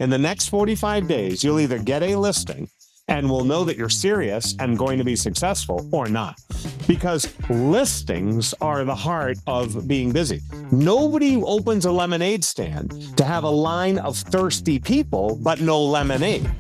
in the next 45 days, you'll either get a listing and we'll know that you're serious and going to be successful or not. Because listings are the heart of being busy. Nobody opens a lemonade stand to have a line of thirsty people, but no lemonade.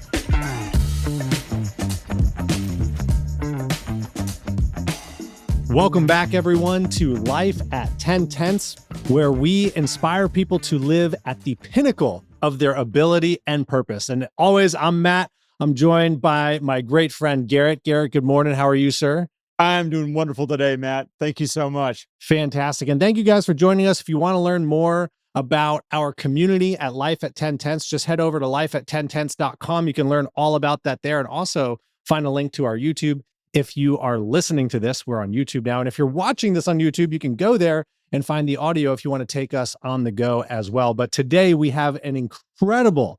Welcome back, everyone, to Life at 10 Tenths, where we inspire people to live at the pinnacle of their ability and purpose. And always, I'm Matt. I'm joined by my great friend, Garrett. Garrett, good morning. How are you, sir? I'm doing wonderful today, Matt. Thank you so much. Fantastic. And thank you guys for joining us. If you want to learn more about our community at Life at 10 Tenths, just head over to lifeat10tenths.com. You can learn all about that there and also find a link to our YouTube. If you are listening to this, we're on YouTube now. And if you're watching this on YouTube, you can go there and find the audio if you want to take us on the go as well. But today we have an incredible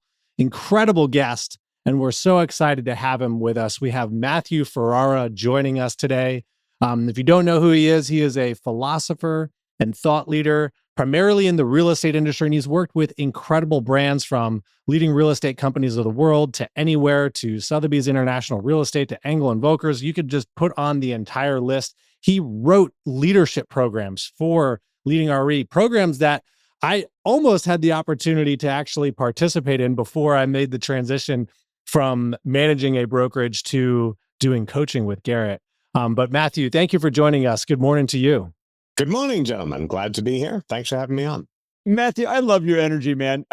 guest, and we're so excited to have him with us. We have Matthew Ferrara joining us today. If you don't know who he is a philosopher and thought leader, primarily in the real estate industry, and he's worked with incredible brands from leading real estate companies of the world to Anywhere to Sotheby's International Real Estate to Engel and Völkers. You could just put on the entire list. He wrote leadership programs for Leading RE, programs that I almost had the opportunity to actually participate in before I made the transition from managing a brokerage to doing coaching with Garrett. But Matthew, thank you for joining us. Good morning to you. Good morning, gentlemen. Glad to be here. Thanks for having me on. Matthew, I love your energy, man.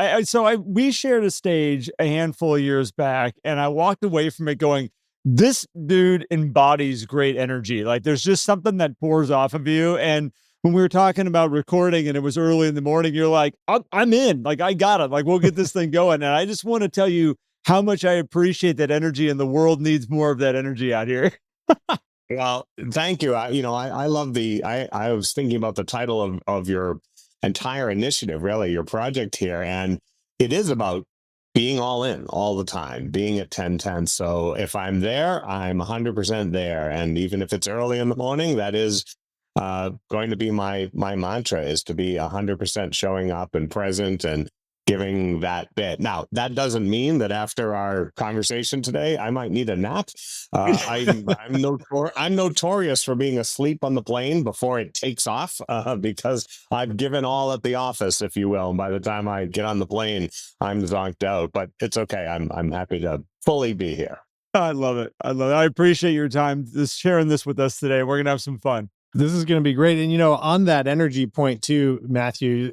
We shared a stage a handful of years back, and I walked away from it going, this dude embodies great energy. Like, there's just something that pours off of you. And when we were talking about recording and it was early in the morning, you're like, I'm in. Like, I got it. Like, we'll get this thing going. And I just want to tell you how much I appreciate that energy, and the world needs more of that energy out here. Well, thank you. I love I was thinking about the title of your entire initiative, really, your project here. And it is about being all in all the time, being at 10 tenths. So if I'm there, I'm 100% there. And even if it's early in the morning, that is going to be my mantra, is to be 100% showing up and present and giving that bit. Now, that doesn't mean that after our conversation today, I might need a nap. I'm notorious for being asleep on the plane before it takes off because I've given all at the office, if you will. And by the time I get on the plane, I'm zonked out. But it's okay. I'm happy to fully be here. I love it. I appreciate your time sharing this with us today. We're going to have some fun. This is going to be great. And, on that energy point too, Matthew,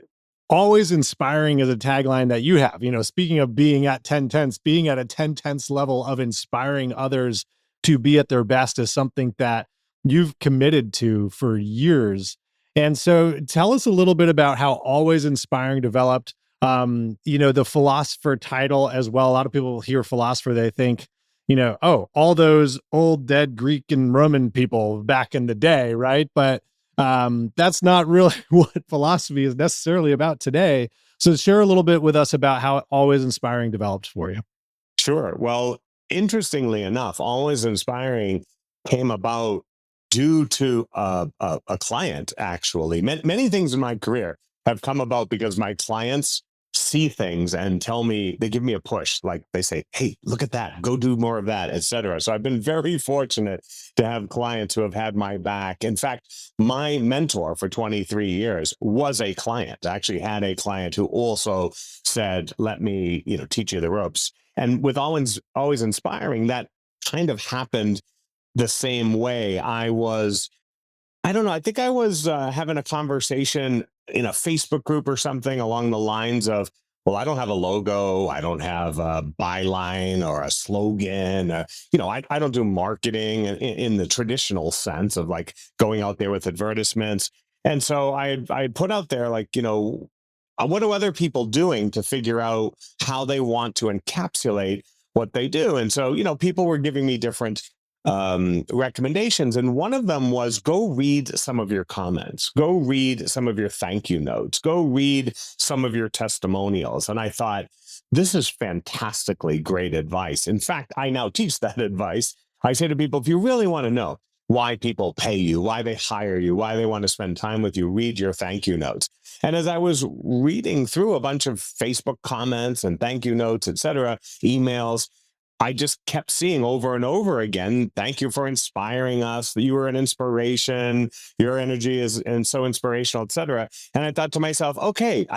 always inspiring is a tagline that you have. Speaking of being at 10 tenths, being at a 10 tenths level of inspiring others to be at their best is something that you've committed to for years. And so tell us a little bit about how Always Inspiring developed, the philosopher title as well. A lot of people hear philosopher, they think, all those old dead Greek and Roman people back in the day, right? But that's not really what philosophy is necessarily about today. So share a little bit with us about how Always Inspiring developed for you. Sure. Well, interestingly enough, Always Inspiring came about due to a client, actually. Many things in my career have come about because my clients see things and tell me, they give me a push. Like they say, hey, look at that, go do more of that, etc. So I've been very fortunate to have clients who have had my back. In fact, my mentor for 23 years was a client. I actually had a client who also said, let me, teach you the ropes. And with Always Inspiring, that kind of happened the same way. I think I was having a conversation in a Facebook group or something along the lines of, well, I don't have a logo, I don't have a byline or a slogan, I don't do marketing in the traditional sense of like going out there with advertisements. And so I put out there like, what are other people doing to figure out how they want to encapsulate what they do? And so, people were giving me different recommendations. And one of them was, go read some of your comments, go read some of your thank you notes, go read some of your testimonials. And I thought, this is fantastically great advice. In fact, I now teach that advice. I say to people, if you really want to know why people pay you, why they hire you, why they want to spend time with you. Read your thank you notes. And as I was reading through a bunch of Facebook comments and thank you notes, etc., emails, I just kept seeing over and over again, thank you for inspiring us. You were an inspiration. Your energy is and so inspirational, etc. And I thought to myself, okay,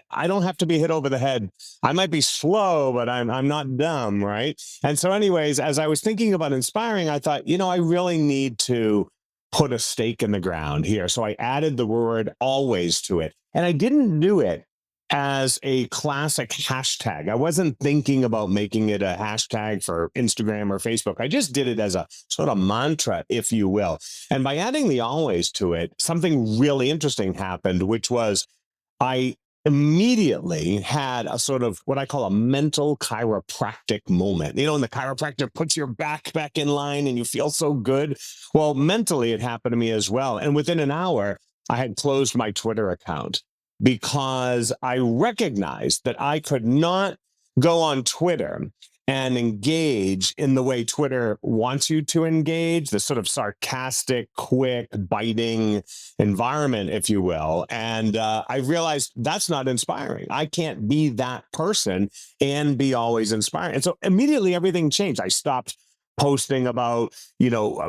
I don't have to be hit over the head. I might be slow, but I'm not dumb, right? And so, anyways, as I was thinking about inspiring, I thought, I really need to put a stake in the ground here. So I added the word always to it. And I didn't do it as a classic hashtag. I wasn't thinking about making it a hashtag for Instagram or Facebook. I just did it as a sort of mantra, if you will. And by adding the always to it, something really interesting happened, which was I immediately had a sort of what I call a mental chiropractic moment. And the chiropractor puts your back in line and you feel so good. Well, mentally, it happened to me as well. And within an hour, I had closed my Twitter account because I recognized that I could not go on Twitter and engage in the way Twitter wants you to engage, the sort of sarcastic, quick, biting environment, if you will. And I realized that's not inspiring. I can't be that person and be always inspiring. And so immediately everything changed. I stopped posting about,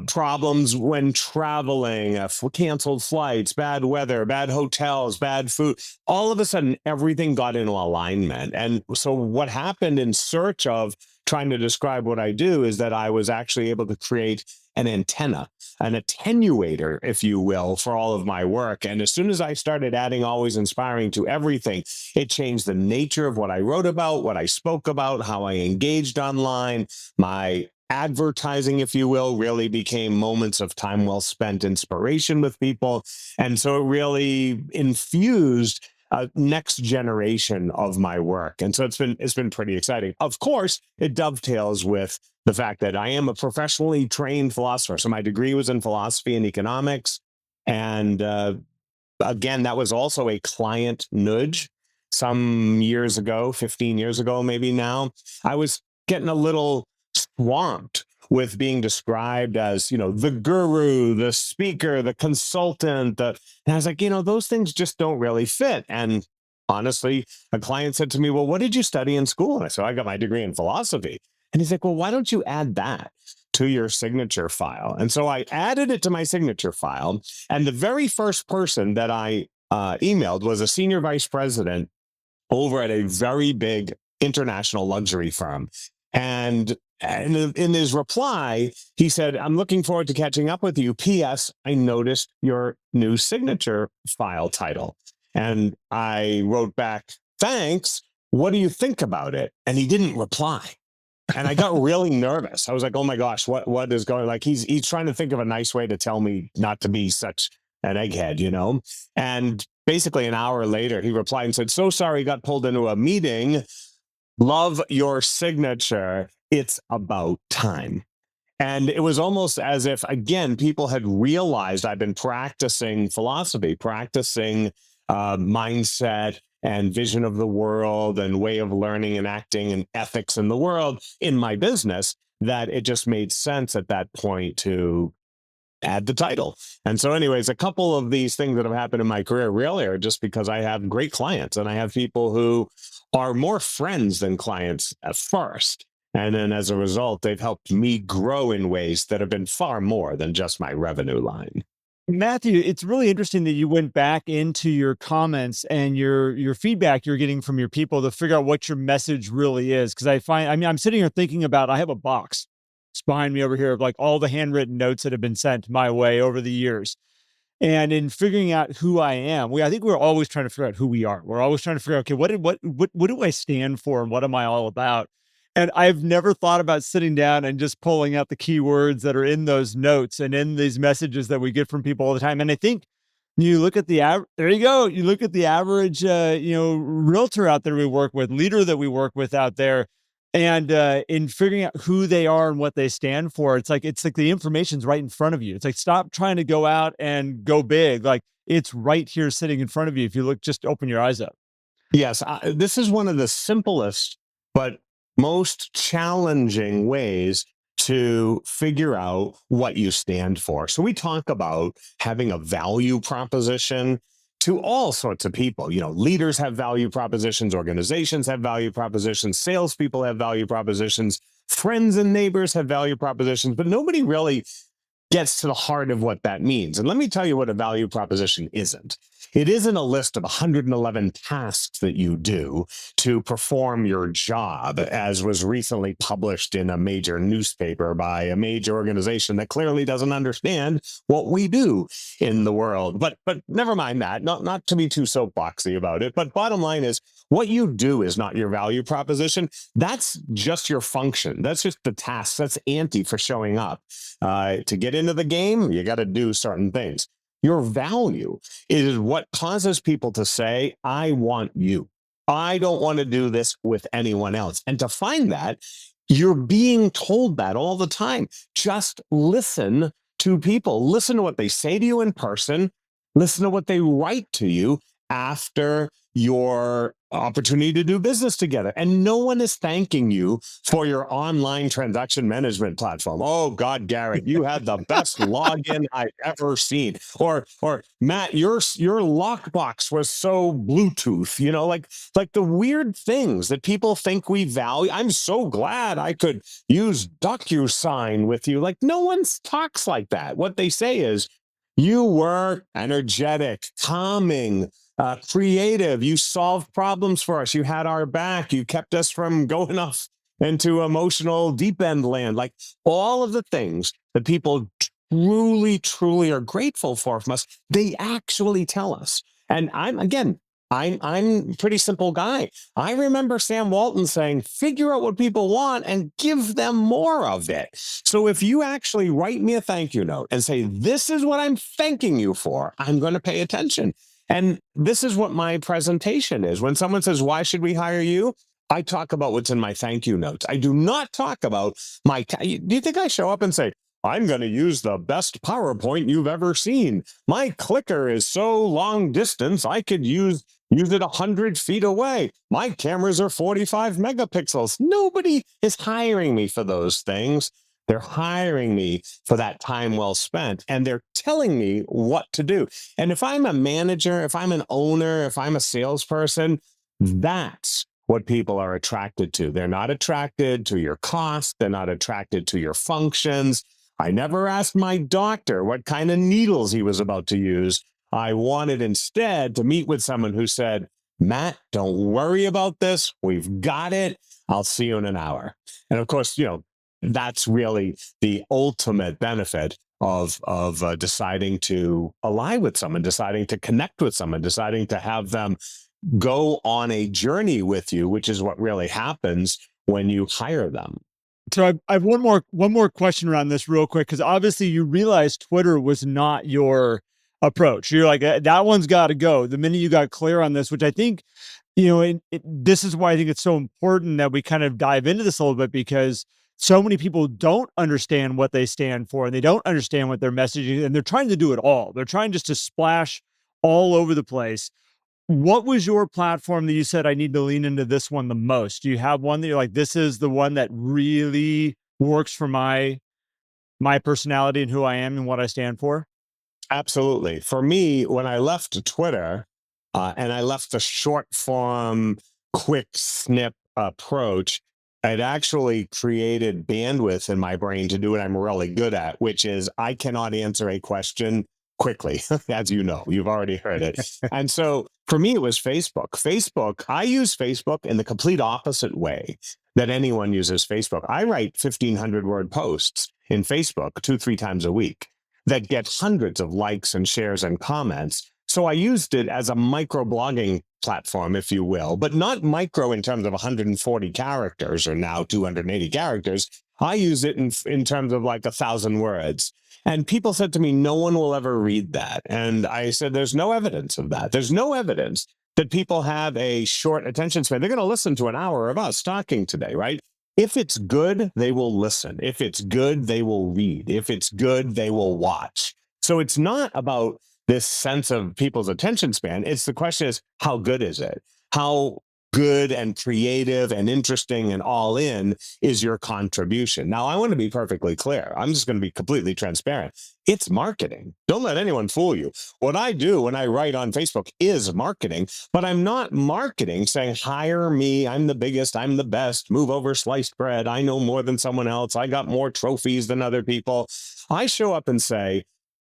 problems when traveling, canceled flights, bad weather, bad hotels, bad food. All of a sudden, everything got into alignment. And so what happened in search of trying to describe what I do is that I was actually able to create an antenna, an attenuator, if you will, for all of my work. And as soon as I started adding always inspiring to everything, it changed the nature of what I wrote about, what I spoke about, how I engaged online. My advertising, if you will, really became moments of time well spent inspiration with people. And so it really infused a next generation of my work. And so it's been pretty exciting. Of course, it dovetails with the fact that I am a professionally trained philosopher. So my degree was in philosophy and economics. And again, that was also a client nudge some years ago, 15 years ago, maybe now. I was getting a little swamped with being described as, the guru, the speaker, the consultant. And I was like, those things just don't really fit. And honestly, a client said to me, well, what did you study in school? And I said, I got my degree in philosophy. And he's like, well, why don't you add that to your signature file? And so I added it to my signature file. And the very first person that I emailed was a senior vice president over at a very big international luxury firm. And in his reply, he said, I'm looking forward to catching up with you. P.S. I noticed your new signature file title. And I wrote back, thanks. What do you think about it? And he didn't reply. And I got really nervous. I was like, oh my gosh, what is going on? Like he's trying to think of a nice way to tell me not to be such an egghead, And basically an hour later, he replied and said, so sorry, got pulled into a meeting. Love your signature. It's about time. And it was almost as if, again, people had realized I've been practicing philosophy, practicing mindset and vision of the world and way of learning and acting and ethics in the world in my business, that it just made sense at that point to add the title. And so anyways, a couple of these things that have happened in my career really are just because I have great clients and I have people who are more friends than clients at first. And then as a result, they've helped me grow in ways that have been far more than just my revenue line. Matthew, it's really interesting that you went back into your comments and your feedback you're getting from your people to figure out what your message really is. Because I'm sitting here thinking about, I have a box. It's behind me over here of like all the handwritten notes that have been sent my way over the years. And in figuring out who I am, I think we're always trying to figure out who we are. We're always trying to figure out, okay, what do I stand for and what am I all about? And I've never thought about sitting down and just pulling out the keywords that are in those notes and in these messages that we get from people all the time. And I think you look at there you go. You look at the average, realtor out there we work with, leader that we work with out there. And in figuring out who they are and what they stand for, it's like the information's right in front of you. It's like, stop trying to go out and go big. Like it's right here sitting in front of you. If you look, just open your eyes up. Yes, this is one of the simplest but most challenging ways to figure out what you stand for. So we talk about having a value proposition to all sorts of people. You know, leaders have value propositions, organizations have value propositions, salespeople have value propositions, friends and neighbors have value propositions, but nobody really gets to the heart of what that means. And let me tell you what a value proposition isn't. It isn't a list of 111 tasks that you do to perform your job, as was recently published in a major newspaper by a major organization that clearly doesn't understand what we do in the world. But never mind that, not to be too soapboxy about it. But bottom line is, what you do is not your value proposition. That's just your function. That's just the task. That's ante for showing up. To get into the game, you got to do certain things. Your value is what causes people to say, I want you. I don't want to do this with anyone else. And to find that, you're being told that all the time. Just listen to people. Listen to what they say to you in person. Listen to what they write to you after your opportunity to do business together. And no one is thanking you for your online transaction management platform. Oh God, Garrett, you had the best login I've ever seen. Or Matt, your lockbox was so Bluetooth, you know, like the weird things that people think we value. I'm so glad I could use DocuSign with you. Like, no one talks like that. What they say is, you were energetic, calming, creative. You solved problems for us. You had our back. You kept us from going off into emotional deep end land. Like, all of the things that people truly, truly are grateful for from us, they actually tell us. And I'm a pretty simple guy. I remember Sam Walton saying, figure out what people want and give them more of it. So if you actually write me a thank you note and say, this is what I'm thanking you for, I'm going to pay attention. And this is what my presentation is. When someone says, why should we hire you? I talk about what's in my thank you notes. I do not talk about do you think I show up and say, I'm going to use the best PowerPoint you've ever seen. My clicker is so long distance, I could use it 100 feet away. My cameras are 45 megapixels. Nobody is hiring me for those things. They're hiring me for that time well spent, and they're telling me what to do. And if I'm a manager, if I'm an owner, if I'm a salesperson, that's what people are attracted to. They're not attracted to your cost. They're not attracted to your functions. I never asked my doctor what kind of needles he was about to use. I wanted instead to meet with someone who said, Matt, don't worry about this. We've got it. I'll see you in an hour. And of course, you know, that's really the ultimate benefit of deciding to ally with someone, deciding to connect with someone, deciding to have them go on a journey with you, which is what really happens when you hire them. So I have one more question around this real quick, because obviously you realized Twitter was not your approach. You're like, that one's got to go. The minute you got clear on this, which I think, you know, this is why I think it's so important that we kind of dive into this a little bit, because so many people don't understand what they stand for, and they don't understand what their message is, and they're trying to do it all. They're trying just to splash all over the place. What was your platform that you said, I need to lean into this one the most? Do you have one that you're like, this is the one that really works for my personality and who I am and what I stand for? Absolutely. For me, when I left Twitter and I left the short form, quick snip approach, it actually created bandwidth in my brain to do what I'm really good at, which is I cannot answer a question quickly, as you know, you've already heard it. And so for me, it was Facebook. I use Facebook in the complete opposite way that anyone uses Facebook. I write 1,500 word posts in Facebook 2-3 times a week that get hundreds of likes and shares and comments. So I used it as a microblogging platform, if you will, but not micro in terms of 140 characters or now 280 characters. I use it in terms of like 1,000 words. And people said to me, no one will ever read that. And I said, there's no evidence of that. There's no evidence that people have a short attention span. They're going to listen to an hour of us talking today, right? If it's good, they will listen. If it's good, they will read. If it's good, they will watch. So it's not about this sense of people's attention span. It's the question is, how good is it? How good and creative and interesting and all in is your contribution. Now, I want to be perfectly clear. I'm just going to be completely transparent. It's marketing. Don't let anyone fool you. What I do when I write on Facebook is marketing, but I'm not marketing saying, hire me. I'm the biggest. I'm the best. Move over sliced bread. I know more than someone else. I got more trophies than other people. I show up and say,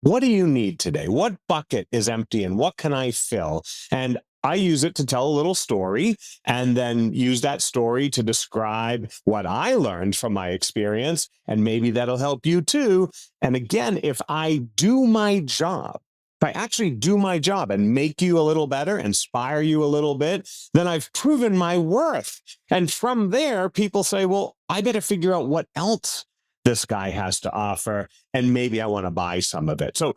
what do you need today? What bucket is empty and what can I fill? And I use it to tell a little story and then use that story to describe what I learned from my experience. And maybe that'll help you too. And again, if I do my job, if I actually do my job and make you a little better, inspire you a little bit, then I've proven my worth. And from there, people say, well, I better figure out what else this guy has to offer, and maybe I want to buy some of it. So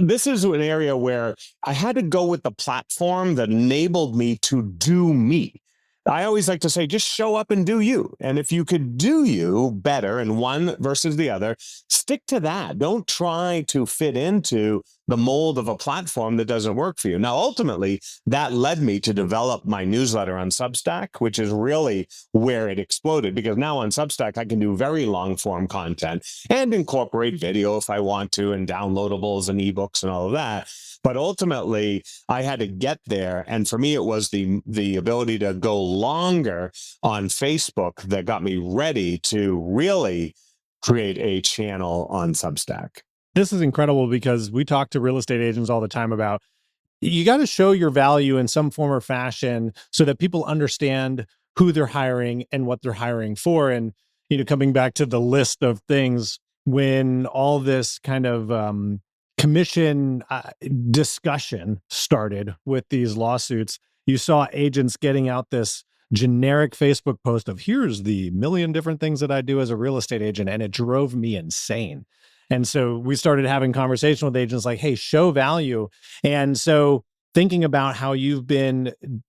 this is an area where I had to go with the platform that enabled me to do me. I always like to say, just show up and do you. And if you could do you better in one versus the other, stick to that. Don't try to fit into the mold of a platform that doesn't work for you. Now, ultimately, that led me to develop my newsletter on Substack, which is really where it exploded, because now on Substack, I can do very long form content and incorporate video if I want to, and downloadables and ebooks and all of that. But ultimately, I had to get there. And for me, it was the ability to go longer on Facebook that got me ready to really create a channel on Substack. This is incredible because we talk to real estate agents all the time about you got to show your value in some form or fashion so that people understand who they're hiring and what they're hiring for. And, coming back to the list of things, when all this kind of commission discussion started with these lawsuits, you saw agents getting out this generic Facebook post of here's the million different things that I do as a real estate agent. And it drove me insane. And so we started having conversation with agents like, hey, show value. And so thinking about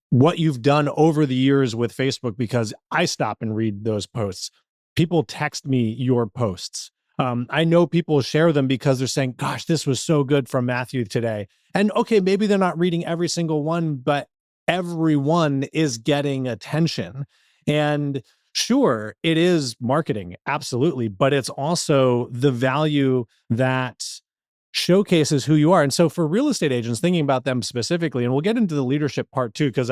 what you've done over the years with Facebook, because I stop and read those posts. People text me your posts. I know people share them because they're saying, gosh, this was so good from Matthew today. And okay, maybe they're not reading every single one, but everyone is getting attention. And sure, it is marketing, absolutely, but it's also the value that showcases who you are. And so for real estate agents, thinking about them specifically, and we'll get into the leadership part too, because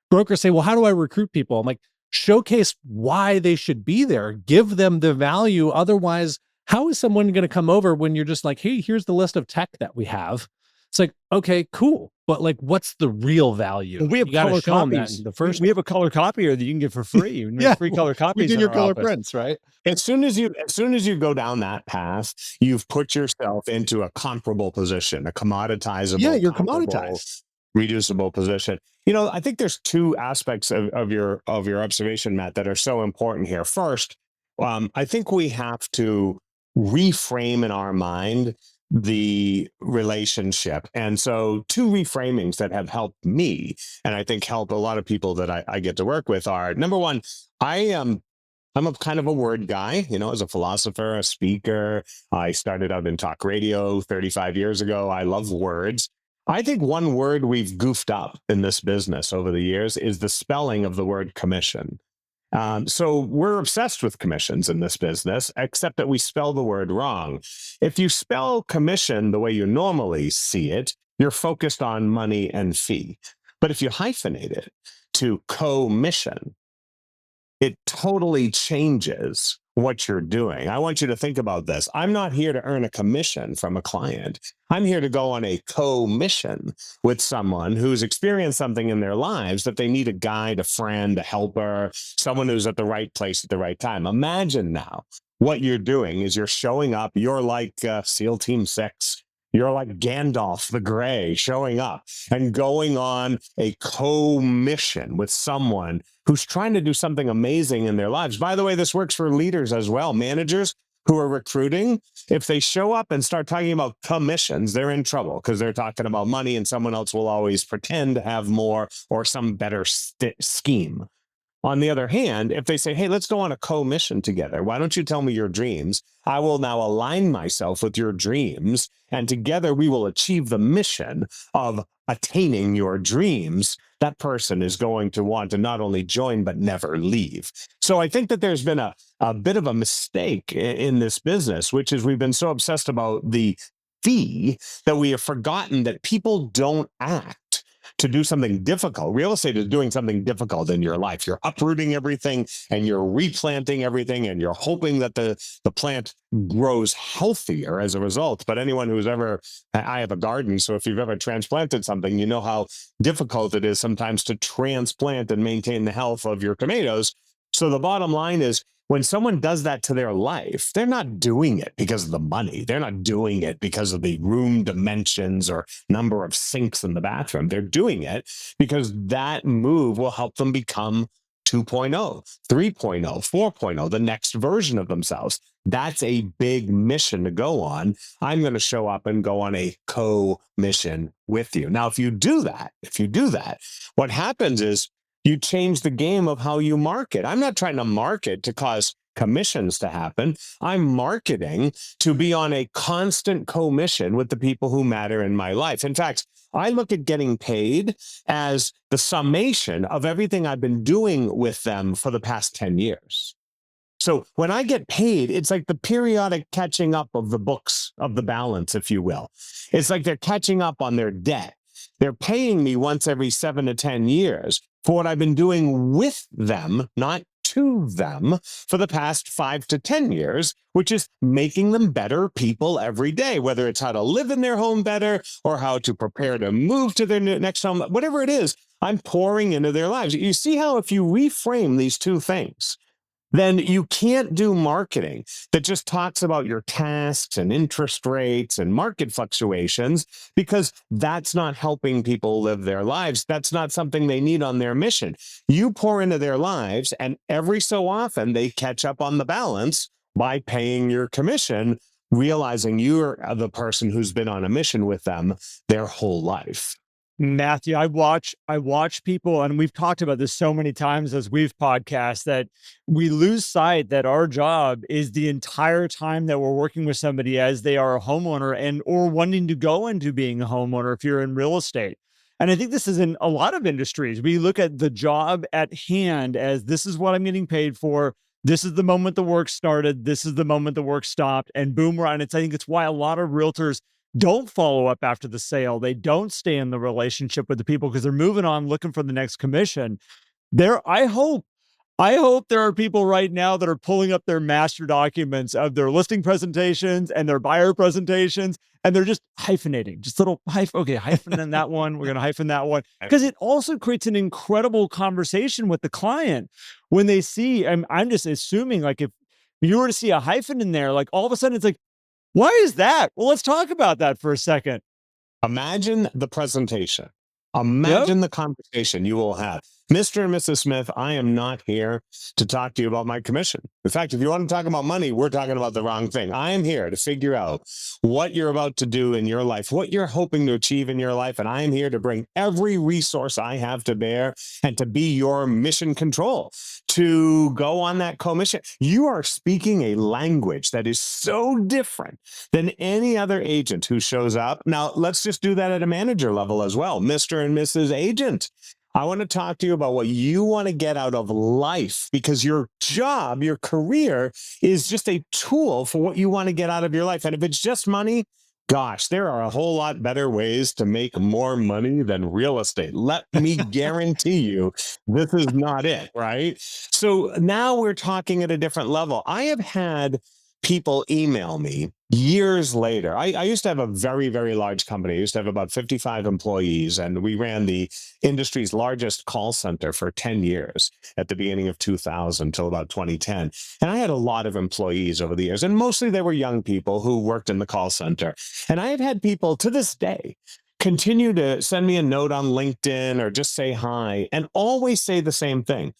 brokers say, well, how do I recruit people? I'm like, showcase why they should be there, give them the value. Otherwise, how is someone going to come over when you're just like, hey, here's the list of tech that we have? It's like, okay, cool. But like, what's the real value? Well, we have color copies. We have a color copier that you can get for free. Yeah, free color copies. We did your color office. prints, right? As soon as you go down that path, you've put yourself into a comparable position, a commoditizable. Yeah, you're commoditized. Reducible position. I think there's two aspects of your observation, Matt, that are so important here. First, I think we have to reframe in our mind the relationship. And so two reframings that have helped me, and I think help a lot of people that I get to work with, are, number one, I'm a kind of a word guy, as a philosopher, a speaker. I started out in talk radio 35 years ago. I love words. I think one word we've goofed up in this business over the years is the spelling of the word commission. So we're obsessed with commissions in this business, except that we spell the word wrong. If you spell commission the way you normally see it, you're focused on money and fee. But if you hyphenate it to commission, it totally changes what you're doing. I want you to think about this. I'm not here to earn a commission from a client. I'm here to go on a co-mission with someone who's experienced something in their lives that they need a guide, a friend, a helper, someone who's at the right place at the right time. Imagine now what you're doing is you're showing up. You're like SEAL Team 6. You're like Gandalf the Grey showing up and going on a co-mission with someone who's trying to do something amazing in their lives. By the way, this works for leaders as well. Managers who are recruiting, if they show up and start talking about commissions, they're in trouble because they're talking about money and someone else will always pretend to have more or some better scheme. On the other hand, if they say, hey, let's go on a co-mission together, why don't you tell me your dreams? I will now align myself with your dreams, and together we will achieve the mission of attaining your dreams. That person is going to want to not only join, but never leave. So I think that there's been a bit of a mistake in this business, which is we've been so obsessed about the fee that we have forgotten that people don't act to do something difficult. Real estate is doing something difficult in your life. You're uprooting everything and you're replanting everything and you're hoping that the plant grows healthier as a result. But anyone who's ever, I have a garden, so if you've ever transplanted something, you know how difficult it is sometimes to transplant and maintain the health of your tomatoes. So the bottom line is, when someone does that to their life, they're not doing it because of the money. They're not doing it because of the room dimensions or number of sinks in the bathroom. They're doing it because that move will help them become 2.0, 3.0, 4.0, the next version of themselves. That's a big mission to go on. I'm going to show up and go on a co-mission with you. Now, if you do that, what happens is, you change the game of how you market. I'm not trying to market to cause commissions to happen. I'm marketing to be on a constant commission with the people who matter in my life. In fact, I look at getting paid as the summation of everything I've been doing with them for the past 10 years. So when I get paid, it's like the periodic catching up of the books of the balance, if you will. It's like they're catching up on their debt. They're paying me once every 7 to 10 years for what I've been doing with them, not to them, for the past 5 to 10 years, which is making them better people every day, whether it's how to live in their home better or how to prepare to move to their next home, whatever it is, I'm pouring into their lives. You see how if you reframe these two things, then you can't do marketing that just talks about your tasks and interest rates and market fluctuations, because that's not helping people live their lives. That's not something they need on their mission. You pour into their lives, and every so often they catch up on the balance by paying your commission, realizing you're the person who's been on a mission with them their whole life. Matthew, I watch people, and we've talked about this so many times as we've podcast, that we lose sight that our job is the entire time that we're working with somebody as they are a homeowner and or wanting to go into being a homeowner if you're in real estate. And I think this is in a lot of industries. We look at the job at hand as, this is what I'm getting paid for. This is the moment the work started. This is the moment the work stopped, and boom, we're on. I think it's why a lot of realtors don't follow up after the sale. They don't stay in the relationship with the people because they're moving on, looking for the next commission. I hope there are people right now that are pulling up their master documents of their listing presentations and their buyer presentations, and they're just hyphenating, just little hyphen in that one. We're going to hyphen that one, because it also creates an incredible conversation with the client when they see. I'm just assuming, like, if you were to see a hyphen in there, like all of a sudden it's like, why is that? Well, let's talk about that for a second. Imagine the presentation. Imagine the conversation you will have. Mr. and Mrs. Smith, I am not here to talk to you about my commission. In fact, if you want to talk about money, we're talking about the wrong thing. I am here to figure out what you're about to do in your life, what you're hoping to achieve in your life, and I am here to bring every resource I have to bear and to be your mission control, to go on that commission. You are speaking a language that is so different than any other agent who shows up. Now, let's just do that at a manager level as well. Mr. and Mrs. Agent, I want to talk to you about what you want to get out of life, because your job, your career is just a tool for what you want to get out of your life. And if it's just money, gosh, there are a whole lot better ways to make more money than real estate. Let me guarantee you, this is not it, right? So now we're talking at a different level. I have had people email me years later. I used to have a very, very large company. I used to have about 55 employees, and we ran the industry's largest call center for 10 years at the beginning of 2000 till about 2010. And I had a lot of employees over the years, and mostly they were young people who worked in the call center. And I have had people to this day continue to send me a note on LinkedIn or just say hi and always say the same thing.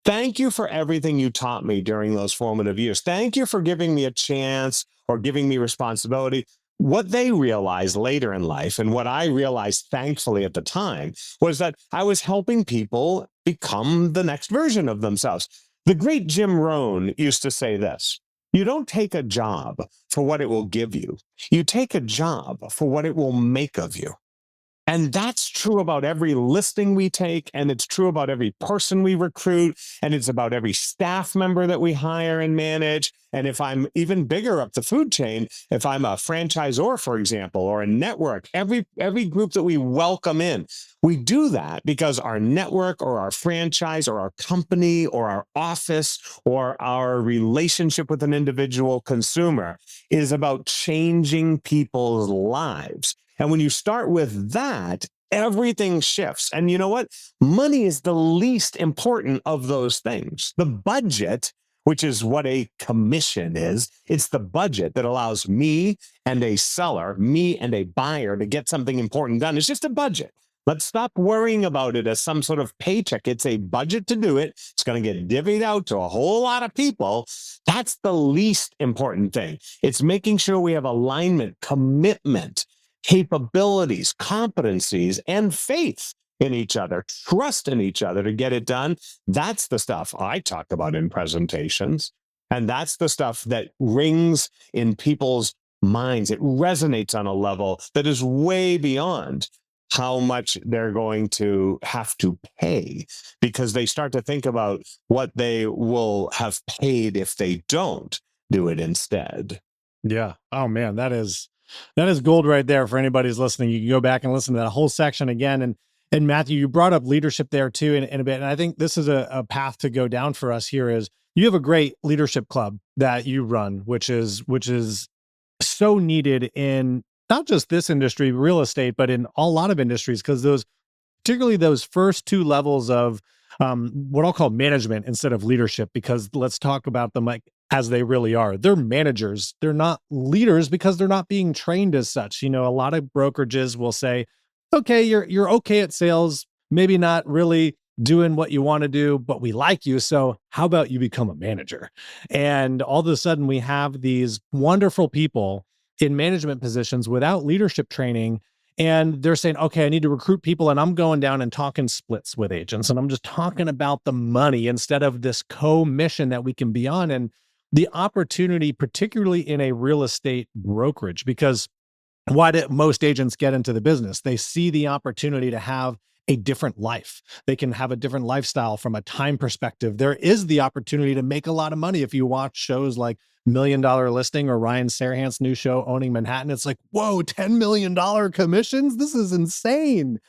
Thank you for everything you taught me during those formative years. Thank you for giving me a chance or giving me responsibility. what they realized later in life, and what I realized thankfully at the time, was that I was helping people become the next version of themselves. The great Jim Rohn used to say this: you don't take a job for what it will give you. You take a job for what it will make of you. And that's true about every listing we take, and it's true about every person we recruit, and it's about every staff member that we hire and manage. And if I'm even bigger up the food chain, if I'm a franchisor, for example, or a network, every group that we welcome in, we do that because our network or our franchise or our company or our office or our relationship with an individual consumer is about changing people's lives. And when you start with that, everything shifts. And you know what? Money is the least important of those things. The budget, which is what a commission is, it's the budget that allows me and a seller, me and a buyer to get something important done. It's just a budget. Let's stop worrying about it as some sort of paycheck. It's a budget to do it. It's going to get divvied out to a whole lot of people. That's the least important thing. It's making sure we have alignment, commitment, capabilities, competencies, and faith in each other, trust in each other to get it done. That's the stuff I talk about in presentations. And that's the stuff that rings in people's minds. It resonates on a level that is way beyond how much they're going to have to pay, because they start to think about what they will have paid if they don't do it instead. Yeah. Oh man, that is gold right there for anybody who's listening. You can go back and listen to that whole section again. And Matthew, you brought up leadership there too in a bit. And I think this is a path to go down for us here. Is you have a great leadership club that you run, which is so needed in not just this industry, real estate, but in a lot of industries, because particularly those first two levels of what I'll call management instead of leadership, because let's talk about them like as they really are. They're managers. They're not leaders because they're not being trained as such. You know, a lot of brokerages will say, okay, you're okay at sales, maybe not really doing what you want to do, but we like you. So how about you become a manager? And all of a sudden we have these wonderful people in management positions without leadership training. And they're saying, okay, I need to recruit people. And I'm going down and talking splits with agents. And I'm just talking about the money instead of this co-mission that we can be on. And the opportunity, particularly in a real estate brokerage, because why do most agents get into the business? They see the opportunity to have a different life. They can have a different lifestyle from a time perspective. There is the opportunity to make a lot of money. If you watch shows like $1 Million Listing or Ryan Serhant's new show, Owning Manhattan, it's like, whoa, $10 million commissions? This is insane.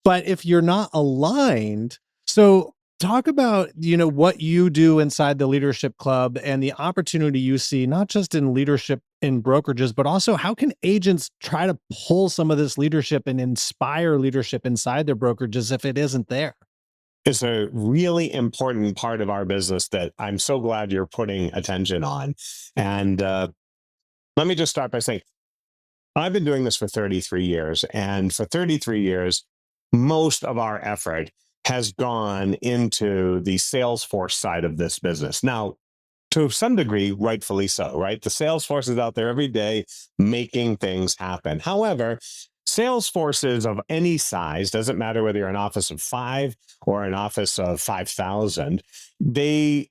But if you're not aligned, so talk about, you know, what you do inside the leadership club and the opportunity you see, not just in leadership in brokerages, but also how can agents try to pull some of this leadership and inspire leadership inside their brokerages if it isn't there? It's a really important part of our business that I'm so glad you're putting attention on. And let me just start by saying, I've been doing this for 33 years. And for 33 years, most of our effort has gone into the Salesforce side of this business. Now, to some degree, rightfully so, right? The sales force is out there every day making things happen. However, sales forces of any size, doesn't matter whether you're an office of 5 or an office of 5,000, they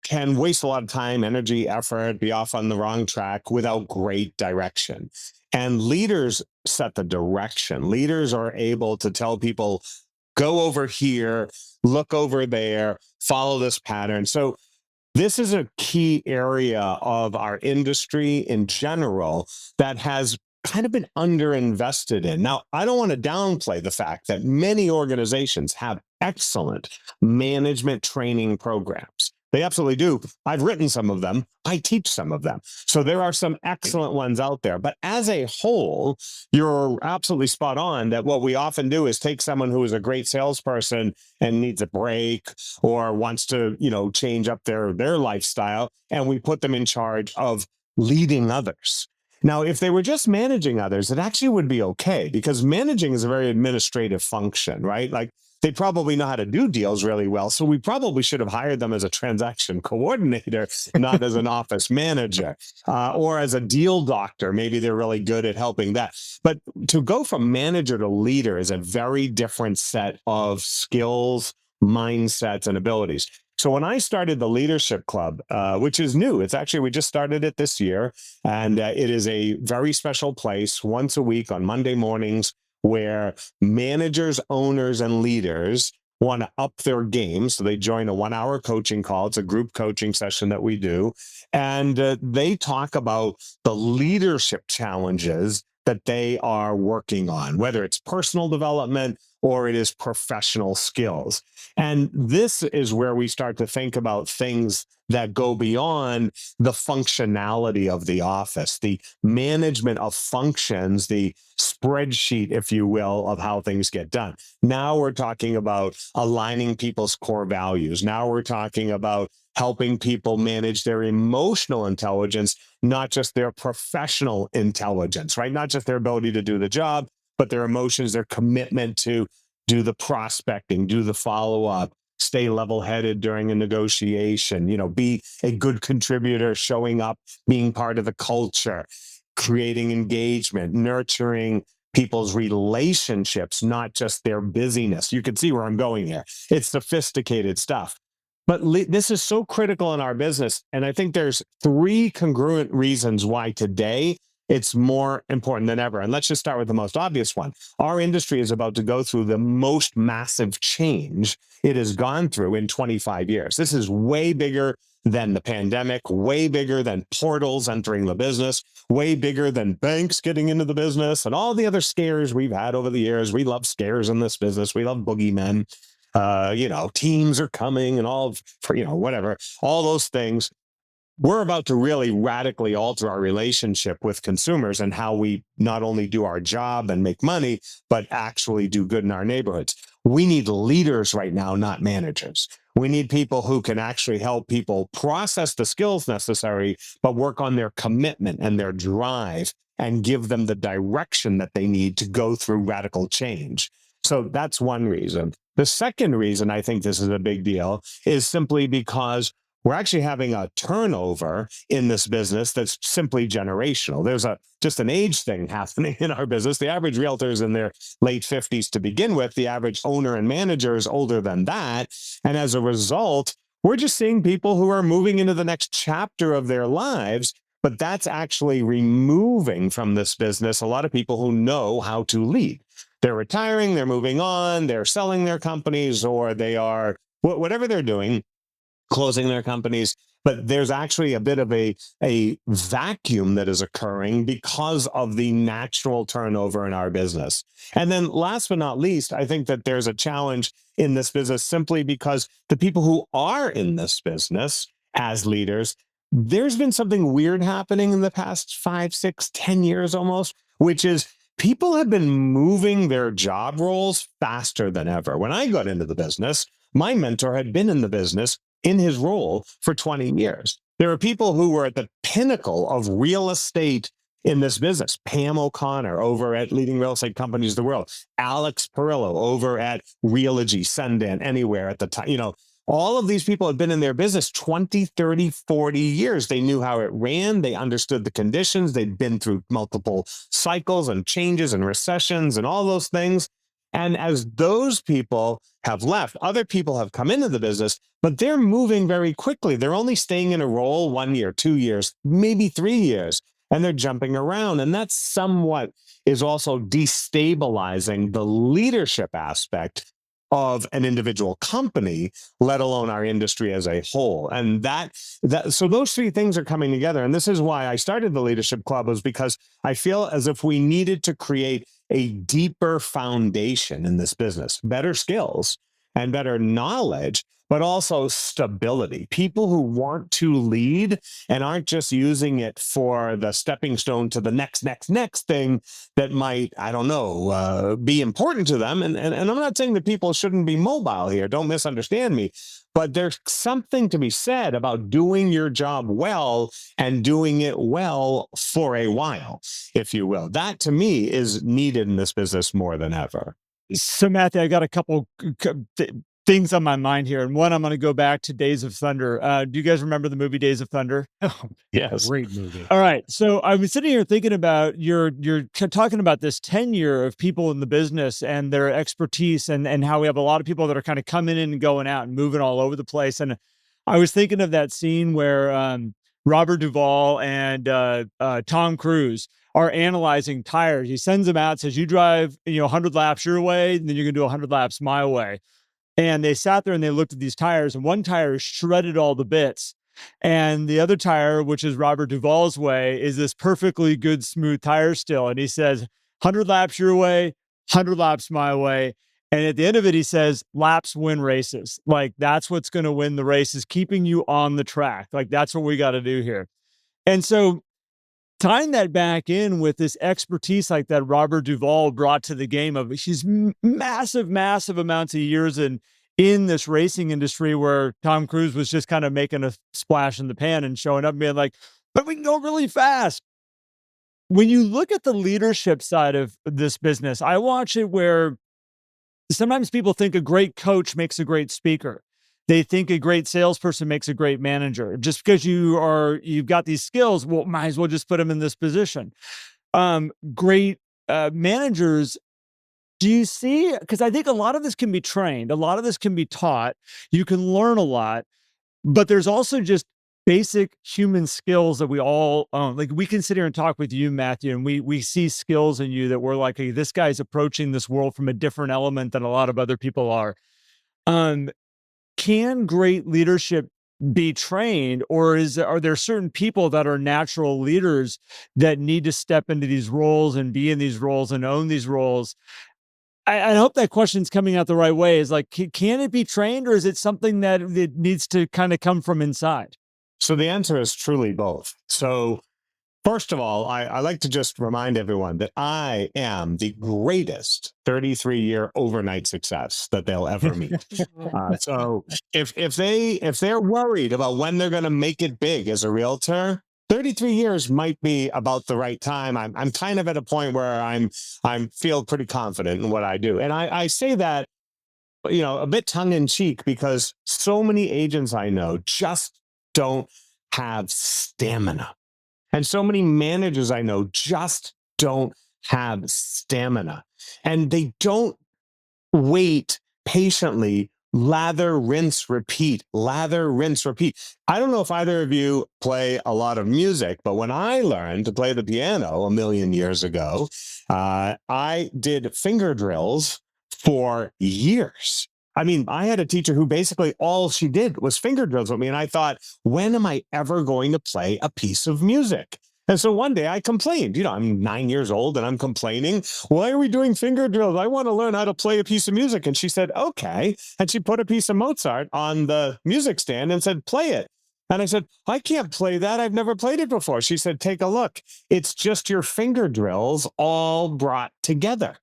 can waste a lot of time, energy, effort, be off on the wrong track without great direction. And leaders set the direction. Leaders are able to tell people, go over here, look over there, follow this pattern. So this is a key area of our industry in general that has kind of been underinvested in. Now, I don't want to downplay the fact that many organizations have excellent management training programs. They absolutely do. I've written some of them. I teach some of them. So there are some excellent ones out there. But as a whole, you're absolutely spot on that what we often do is take someone who is a great salesperson and needs a break or wants to, change up their lifestyle, and we put them in charge of leading others. Now, if they were just managing others, it actually would be okay, because managing is a very administrative function, right? Like, they probably know how to do deals really well. So we probably should have hired them as a transaction coordinator, not as an office manager, or as a deal doctor. Maybe they're really good at helping that. But to go from manager to leader is a very different set of skills, mindsets, and abilities. So when I started the Leadership Club, which is new, it's actually, we just started it this year, and it is a very special place once a week on Monday mornings where managers, owners, and leaders want to up their game. So they join a 1 hour coaching call. It's a group coaching session that we do. And they talk about the leadership challenges that they are working on, whether it's personal development or it is professional skills. And this is where we start to think about things that go beyond the functionality of the office, the management of functions, the spreadsheet, if you will, of how things get done. Now we're talking about aligning people's core values. Now we're talking about helping people manage their emotional intelligence, not just their professional intelligence, right? Not just their ability to do the job, but their emotions, their commitment to do the prospecting, do the follow-up, stay level-headed during a negotiation, be a good contributor, showing up, being part of the culture, creating engagement, nurturing people's relationships, not just their busyness. You can see where I'm going here. It's sophisticated stuff. But this is so critical in our business. And I think there's 3 congruent reasons why today it's more important than ever. And let's just start with the most obvious one. Our industry is about to go through the most massive change it has gone through in 25 years. This is way bigger than the pandemic, way bigger than portals entering the business, way bigger than banks getting into the business, and all the other scares we've had over the years. We love scares in this business. We love boogeymen. Teams are coming and all, whatever, all those things. We're about to really radically alter our relationship with consumers and how we not only do our job and make money, but actually do good in our neighborhoods. We need leaders right now, not managers. We need people who can actually help people process the skills necessary, but work on their commitment and their drive and give them the direction that they need to go through radical change. So that's one reason. The second reason I think this is a big deal is simply because we're actually having a turnover in this business that's simply generational. There's just an age thing happening in our business. The average realtor is in their late 50s to begin with. The average owner and manager is older than that. And as a result, we're just seeing people who are moving into the next chapter of their lives, but that's actually removing from this business a lot of people who know how to lead. They're retiring, they're moving on, they're selling their companies, or they are, whatever they're doing, closing their companies. But there's actually a bit of a vacuum that is occurring because of the natural turnover in our business. And then last but not least, I think that there's a challenge in this business simply because the people who are in this business as leaders, there's been something weird happening in the past 5, 6, 10 years almost, which is people have been moving their job roles faster than ever. When I got into the business, my mentor had been in the business in his role for 20 years. There are people who were at the pinnacle of real estate in this business. Pam O'Connor over at Leading Real Estate Companies of the World. Alex Perillo over at Realty, Sundance, Anywhere at the time. All of these people had been in their business 20, 30, 40 years. They knew how it ran. They understood the conditions. They'd been through multiple cycles and changes and recessions and all those things. And as those people have left, other people have come into the business, but they're moving very quickly. They're only staying in a role 1 year, 2 years, maybe 3 years, and they're jumping around. And that somewhat is also destabilizing the leadership aspect of an individual company, let alone our industry as a whole. And so those 3 things are coming together. And this is why I started the Leadership Club, was because I feel as if we needed to create a deeper foundation in this business, better skills and better knowledge, but also stability. People who want to lead and aren't just using it for the stepping stone to the next thing that might, I don't know, be important to them. And I'm not saying that people shouldn't be mobile here. Don't misunderstand me. But there's something to be said about doing your job well and doing it well for a while, if you will. That to me is needed in this business more than ever. So, Matthew, I got a couple things on my mind here, and one, I'm going to go back to Days of Thunder. Do you guys remember the movie Days of Thunder? Oh, Yes. great movie. All right. So I was sitting here thinking about you're talking about this tenure of people in the business and their expertise, and how we have a lot of people that are kind of coming in and going out and moving all over the place. And I was thinking of that scene where Robert Duvall and Tom Cruise are analyzing tires. He sends them out, says, "You drive, 100 laps your way, and then you're gonna do 100 laps my way." And they sat there and they looked at these tires, and one tire shredded all the bits. And the other tire, which is Robert Duvall's way, is this perfectly good, smooth tire still. And he says, 100 laps your way, 100 laps my way. And at the end of it, he says, laps win races. Like, that's what's going to win the race, is keeping you on the track. Like, that's what we got to do here. And so, tying that back in with this expertise like that Robert Duvall brought to the game of he's massive, massive amounts of years in this racing industry, where Tom Cruise was just kind of making a splash in the pan and showing up and being like, but we can go really fast. When you look at the leadership side of this business, I watch it where sometimes people think a great coach makes a great speaker. They think a great salesperson makes a great manager. Just because you've got these skills, well, might as well just put them in this position. Great managers. Do you see? Because I think a lot of this can be trained. A lot of this can be taught. You can learn a lot, but there's also just basic human skills that we all own. Like, we can sit here and talk with you, Matthew, and we see skills in you that we're like, hey, this guy's approaching this world from a different element than a lot of other people are. Can great leadership be trained, or are there certain people that are natural leaders that need to step into these roles and be in these roles and own these roles? I hope that question's coming out the right way. Is like, can it be trained, or is it something that it needs to kind of come from inside? So the answer is truly both. So first of all, I like to just remind everyone that I am the greatest 33-year overnight success that they'll ever meet. So if they're worried about when they're going to make it big as a realtor, 33 years might be about the right time. I'm kind of at a point where I'm feel pretty confident in what I do, and I say that, a bit tongue in cheek, because so many agents I know just don't have stamina. And so many managers I know just don't have stamina. And they don't wait patiently, lather, rinse, repeat, lather, rinse, repeat. I don't know if either of you play a lot of music, but when I learned to play the piano a million years ago, I did finger drills for years. I mean, I had a teacher who basically all she did was finger drills with me. And I thought, when am I ever going to play a piece of music? And so one day I complained, I'm 9 years old and I'm complaining. Why are we doing finger drills? I want to learn how to play a piece of music. And she said, okay. And she put a piece of Mozart on the music stand and said, play it. And I said, I can't play that. I've never played it before. She said, take a look. It's just your finger drills all brought together.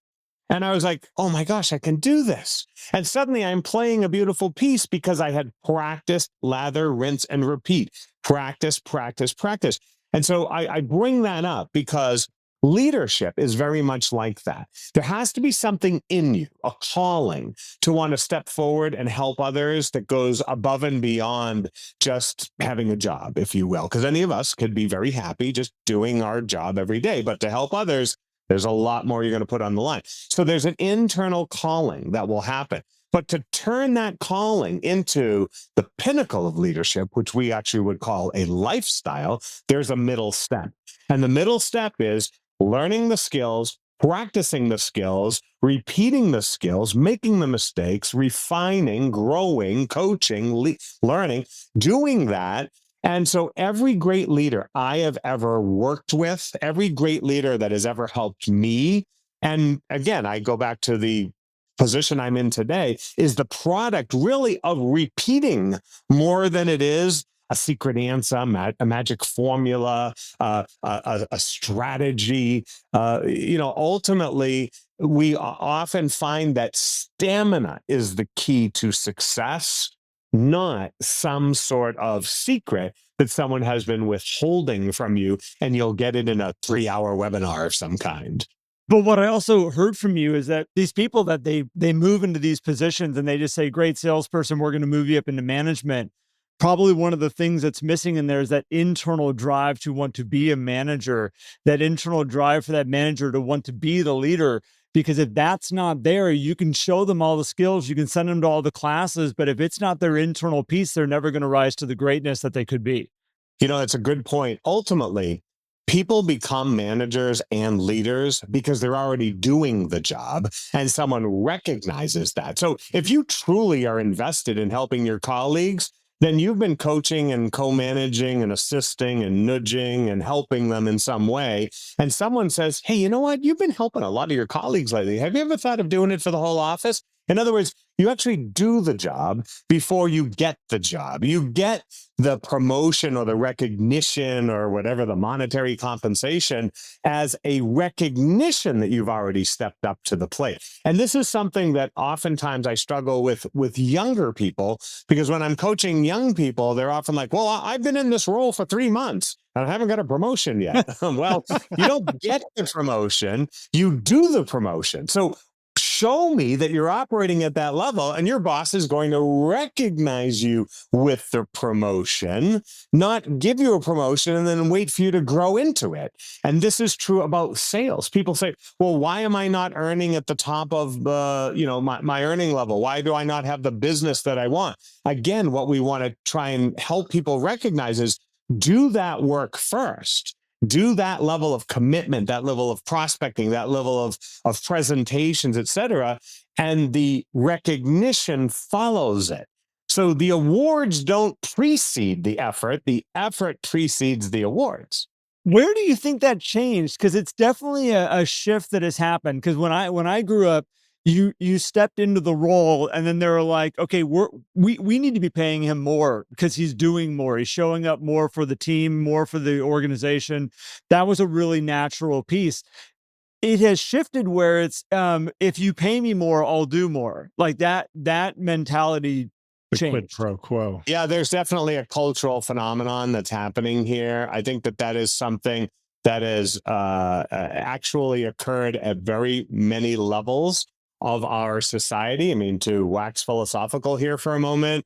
And I was like, oh my gosh, I can do this. And suddenly I'm playing a beautiful piece because I had practiced, lather, rinse, and repeat. Practice, practice, practice. And so I bring that up because leadership is very much like that. There has to be something in you, a calling to want to step forward and help others that goes above and beyond just having a job, if you will. Because any of us could be very happy just doing our job every day. But to help others, there's a lot more you're going to put on the line. So there's an internal calling that will happen. But to turn that calling into the pinnacle of leadership, which we actually would call a lifestyle, there's a middle step. And the middle step is learning the skills, practicing the skills, repeating the skills, making the mistakes, refining, growing, coaching, learning, doing that. And so every great leader I have ever worked with, every great leader that has ever helped me, and again, I go back to the position I'm in today, is the product really of repeating more than it is a secret answer, a magic formula, a strategy. Ultimately, we often find that stamina is the key to success, not some sort of secret that someone has been withholding from you, and you'll get it in a 3-hour webinar of some kind. But what I also heard from you is that these people that they move into these positions and they just say, great salesperson, we're going to move you up into management. Probably one of the things that's missing in there is that internal drive to want to be a manager, that internal drive for that manager to want to be the leader. Because if that's not there, you can show them all the skills, you can send them to all the classes, but if it's not their internal piece, they're never going to rise to the greatness that they could be. It's a good point. Ultimately, people become managers and leaders because they're already doing the job and someone recognizes that. So if you truly are invested in helping your colleagues, then you've been coaching and co-managing and assisting and nudging and helping them in some way. And someone says, hey, you know what? You've been helping a lot of your colleagues lately. Have you ever thought of doing it for the whole office? In other words, you actually do the job before you get the job. You get the promotion or the recognition or whatever the monetary compensation as a recognition that you've already stepped up to the plate. And this is something that oftentimes I struggle with younger people, because when I'm coaching young people, they're often like, well, I've been in this role for 3 months and I haven't got a promotion yet. Well, you don't get the promotion, you do the promotion. So show me that you're operating at that level and your boss is going to recognize you with the promotion, not give you a promotion and then wait for you to grow into it. And this is true about sales. People say, well, why am I not earning at the top of my earning level? Why do I not have the business that I want? Again, what we want to try and help people recognize is do that work first. Do that level of commitment, that level of prospecting, that level of presentations, et cetera, and the recognition follows it. So the awards don't precede the effort precedes the awards. Where do you think that changed? Because it's definitely a shift that has happened. Because when I grew up, you stepped into the role and then they were like, okay, we need to be paying him more because he's doing more. He's showing up more for the team, more for the organization. That was a really natural piece. It has shifted where it's, if you pay me more, I'll do more. Like that mentality The changed. quid pro quo. Yeah, there's definitely a cultural phenomenon that's happening here. I think that is something that has actually occurred at very many levels of our society. I mean, to wax philosophical here for a moment,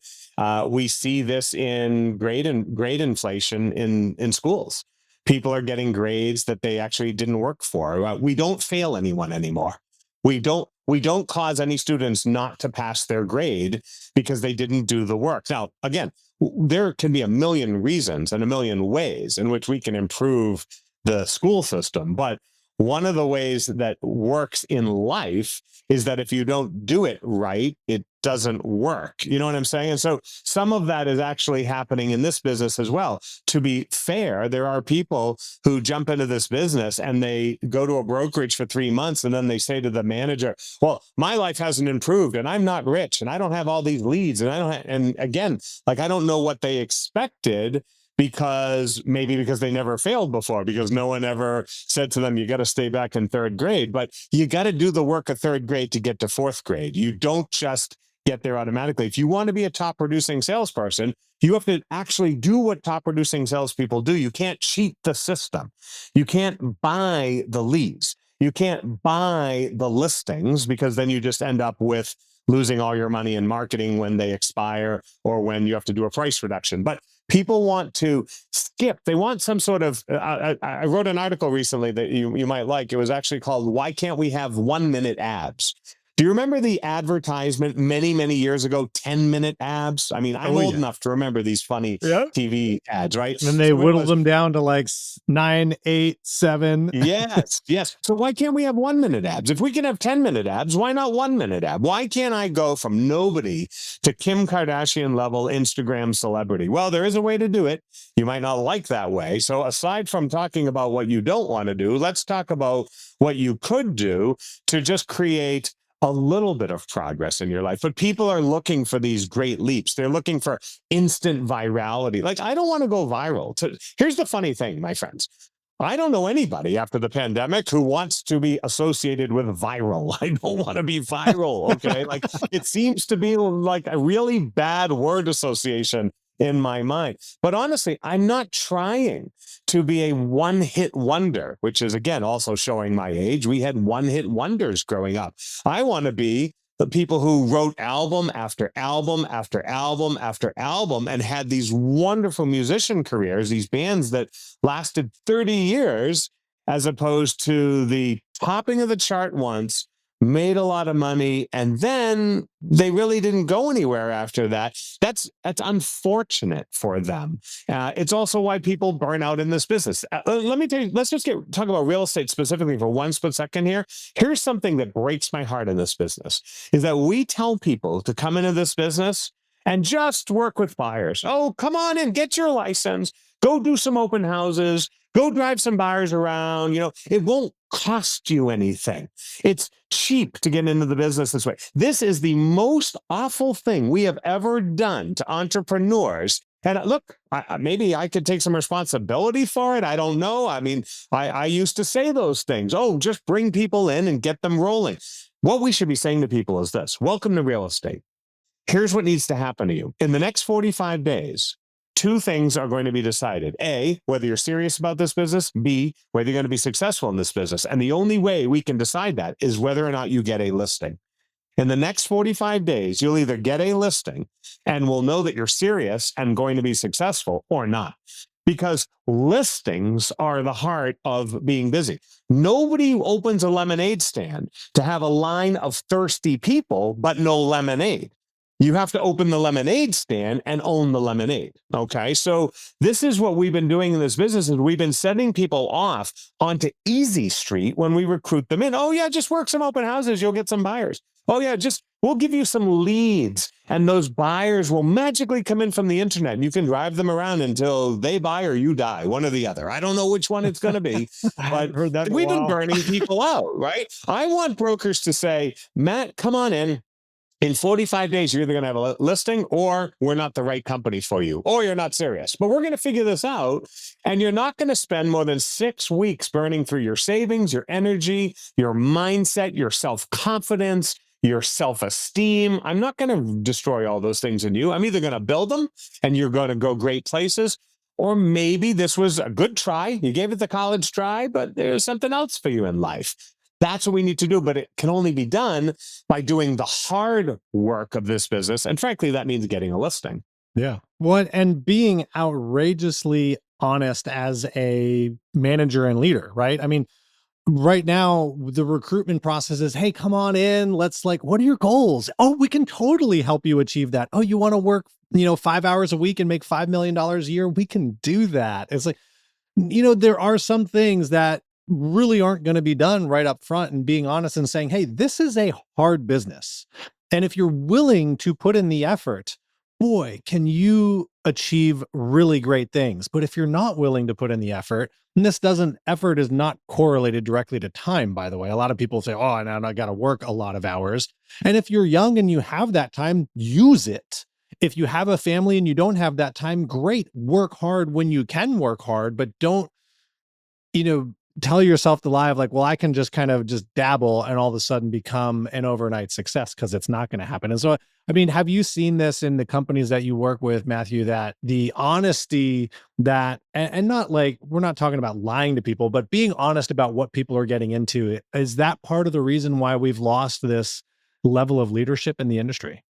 we see this in grade inflation in schools. People are getting grades that they actually didn't work for. We don't fail anyone anymore. We don't cause any students not to pass their grade because they didn't do the work. Now, again, there can be a million reasons and a million ways in which we can improve the school system, but one of the ways that works in life is that if you don't do it right, it doesn't work. You know what I'm saying? And so some of that is actually happening in this business as well. To be fair, there are people who jump into this business and they go to a brokerage for 3 months and then they say to the manager, well, my life hasn't improved and I'm not rich and I don't have all these leads and again, like I don't know what they expected, because they never failed before, because no one ever said to them, you got to stay back in 3rd grade, but you got to do the work of 3rd grade to get to 4th grade. You don't just get there automatically. If you want to be a top producing salesperson, you have to actually do what top producing salespeople do. You can't cheat the system. You can't buy the leads. You can't buy the listings, because then you just end up with losing all your money in marketing when they expire or when you have to do a price reduction. But people want to skip. They want some sort of, I wrote an article recently that you might like. It was actually called, Why Can't We Have 1-minute abs? Do you remember the advertisement many, many years ago, 10-minute abs? I mean, I'm old enough to remember these funny TV ads, right? And they whittled them down to like 9, 8, 7. Yes. So why can't we have 1-minute abs? If we can have 10-minute abs, why not 1-minute ab? Why can't I go from nobody to Kim Kardashian level Instagram celebrity? Well, there is a way to do it. You might not like that way. So aside from talking about what you don't want to do, let's talk about what you could do to just create a little bit of progress in your life. But people are looking for these great leaps. They're looking for instant virality. Like, I don't want to go viral. Here's the funny thing, my friends. I don't know anybody after the pandemic who wants to be associated with viral. I don't want to be viral, okay? Like, it seems to be like a really bad word association in my mind. But honestly, I'm not trying to be a one-hit wonder, which is, again, also showing my age. We had one-hit wonders growing up. I want to be the people who wrote album after album after album after album and had these wonderful musician careers, these bands that lasted 30 years, as opposed to the topping of the chart once, made a lot of money, and then they really didn't go anywhere after that. That's unfortunate for them. It's also why people burn out in this business. Let me tell you, let's just talk about real estate specifically for one split second here. Here's something that breaks my heart in this business, is that we tell people to come into this business and just work with buyers. Oh, come on in, get your license, go do some open houses, go drive some buyers around. It won't cost you anything. It's cheap to get into the business this way. This is the most awful thing we have ever done to entrepreneurs. And look, maybe I could take some responsibility for it. I don't know. I mean, I used to say those things. Oh, just bring people in and get them rolling. What we should be saying to people is this: welcome to real estate. Here's what needs to happen to you. In the next 45 days, two things are going to be decided. A, whether you're serious about this business. B, whether you're going to be successful in this business. And the only way we can decide that is whether or not you get a listing. In the next 45 days, you'll either get a listing and we'll know that you're serious and going to be successful, or not. Because listings are the heart of being busy. Nobody opens a lemonade stand to have a line of thirsty people, but no lemonade. You have to open the lemonade stand and own the lemonade. Okay. So this is what we've been doing in this business, is we've been sending people off onto easy street when we recruit them in. Oh yeah, just work some open houses. You'll get some buyers. Oh yeah, we'll give you some leads, and those buyers will magically come in from the internet, and you can drive them around until they buy or you die, one or the other. I don't know which one it's going to be, but heard that we've been burning people out, right? I want brokers to say, Matt, come on in. In 45 days, you're either going to have a listing, or we're not the right company for you, or you're not serious. But we're going to figure this out, and you're not going to spend more than 6 weeks burning through your savings, your energy, your mindset, your self-confidence, your self-esteem. I'm not going to destroy all those things in you. I'm either going to build them, and you're going to go great places, or maybe this was a good try. You gave it the college try, but there's something else for you in life. That's what we need to do, but it can only be done by doing the hard work of this business. And frankly, that means getting a listing. Yeah. Well, and being outrageously honest as a manager and leader, right? I mean, right now, the recruitment process is, hey, come on in. What are your goals? Oh, we can totally help you achieve that. Oh, you want to work, 5 hours a week and make $5 million a year? We can do that. It's like, there are some things that really aren't going to be done right up front, and being honest and saying, hey, this is a hard business. And if you're willing to put in the effort, boy, can you achieve really great things. But if you're not willing to put in the effort, and effort is not correlated directly to time, by the way. A lot of people say, oh, now I got to work a lot of hours. And if you're young and you have that time, use it. If you have a family and you don't have that time, great. Work hard when you can work hard, but don't, tell yourself the lie of well, I can just kind of just dabble and all of a sudden become an overnight success, because it's not going to happen. And so, I mean, have you seen this in the companies that you work with, Matthew, that the honesty that, and not we're not talking about lying to people, but being honest about what people are getting into, is that part of the reason why we've lost this level of leadership in the industry?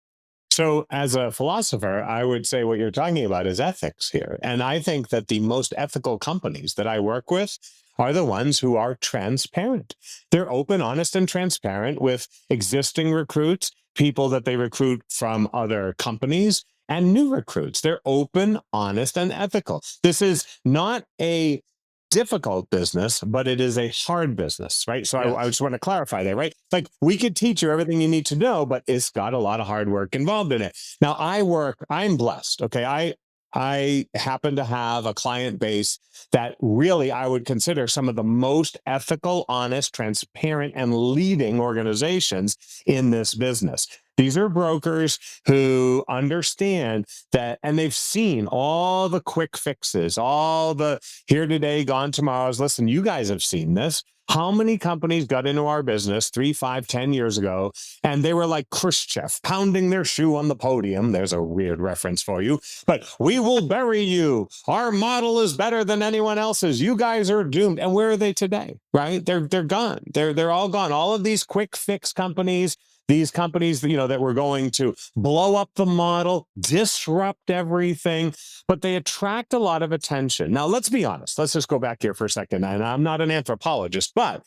So as a philosopher, I would say what you're talking about is ethics here. And I think that the most ethical companies that I work with are the ones who are transparent. They're open, honest, and transparent with existing recruits, people that they recruit from other companies, and new recruits. They're open, honest, and ethical. This is not a difficult business, but it is a hard business, right? So Yes. I just want to clarify that, right? We could teach you everything you need to know, but it's got a lot of hard work involved in it. Now I'm blessed. Okay. I happen to have a client base that really I would consider some of the most ethical, honest, transparent, and leading organizations in this business. These are brokers who understand that, and they've seen all the quick fixes, all the here today, gone tomorrows. Listen, you guys have seen this. How many companies got into our business 3, 5, 10 years ago, and they were like Khrushchev pounding their shoe on the podium? There's a weird reference for you, but we will bury you. Our model is better than anyone else's. You guys are doomed. And where are they today? Right? They're gone. They're all gone. All of these quick fix companies, these companies, that were going to blow up the model, disrupt everything, but they attract a lot of attention. Now, let's be honest. Let's just go back here for a second. And I'm not an anthropologist, but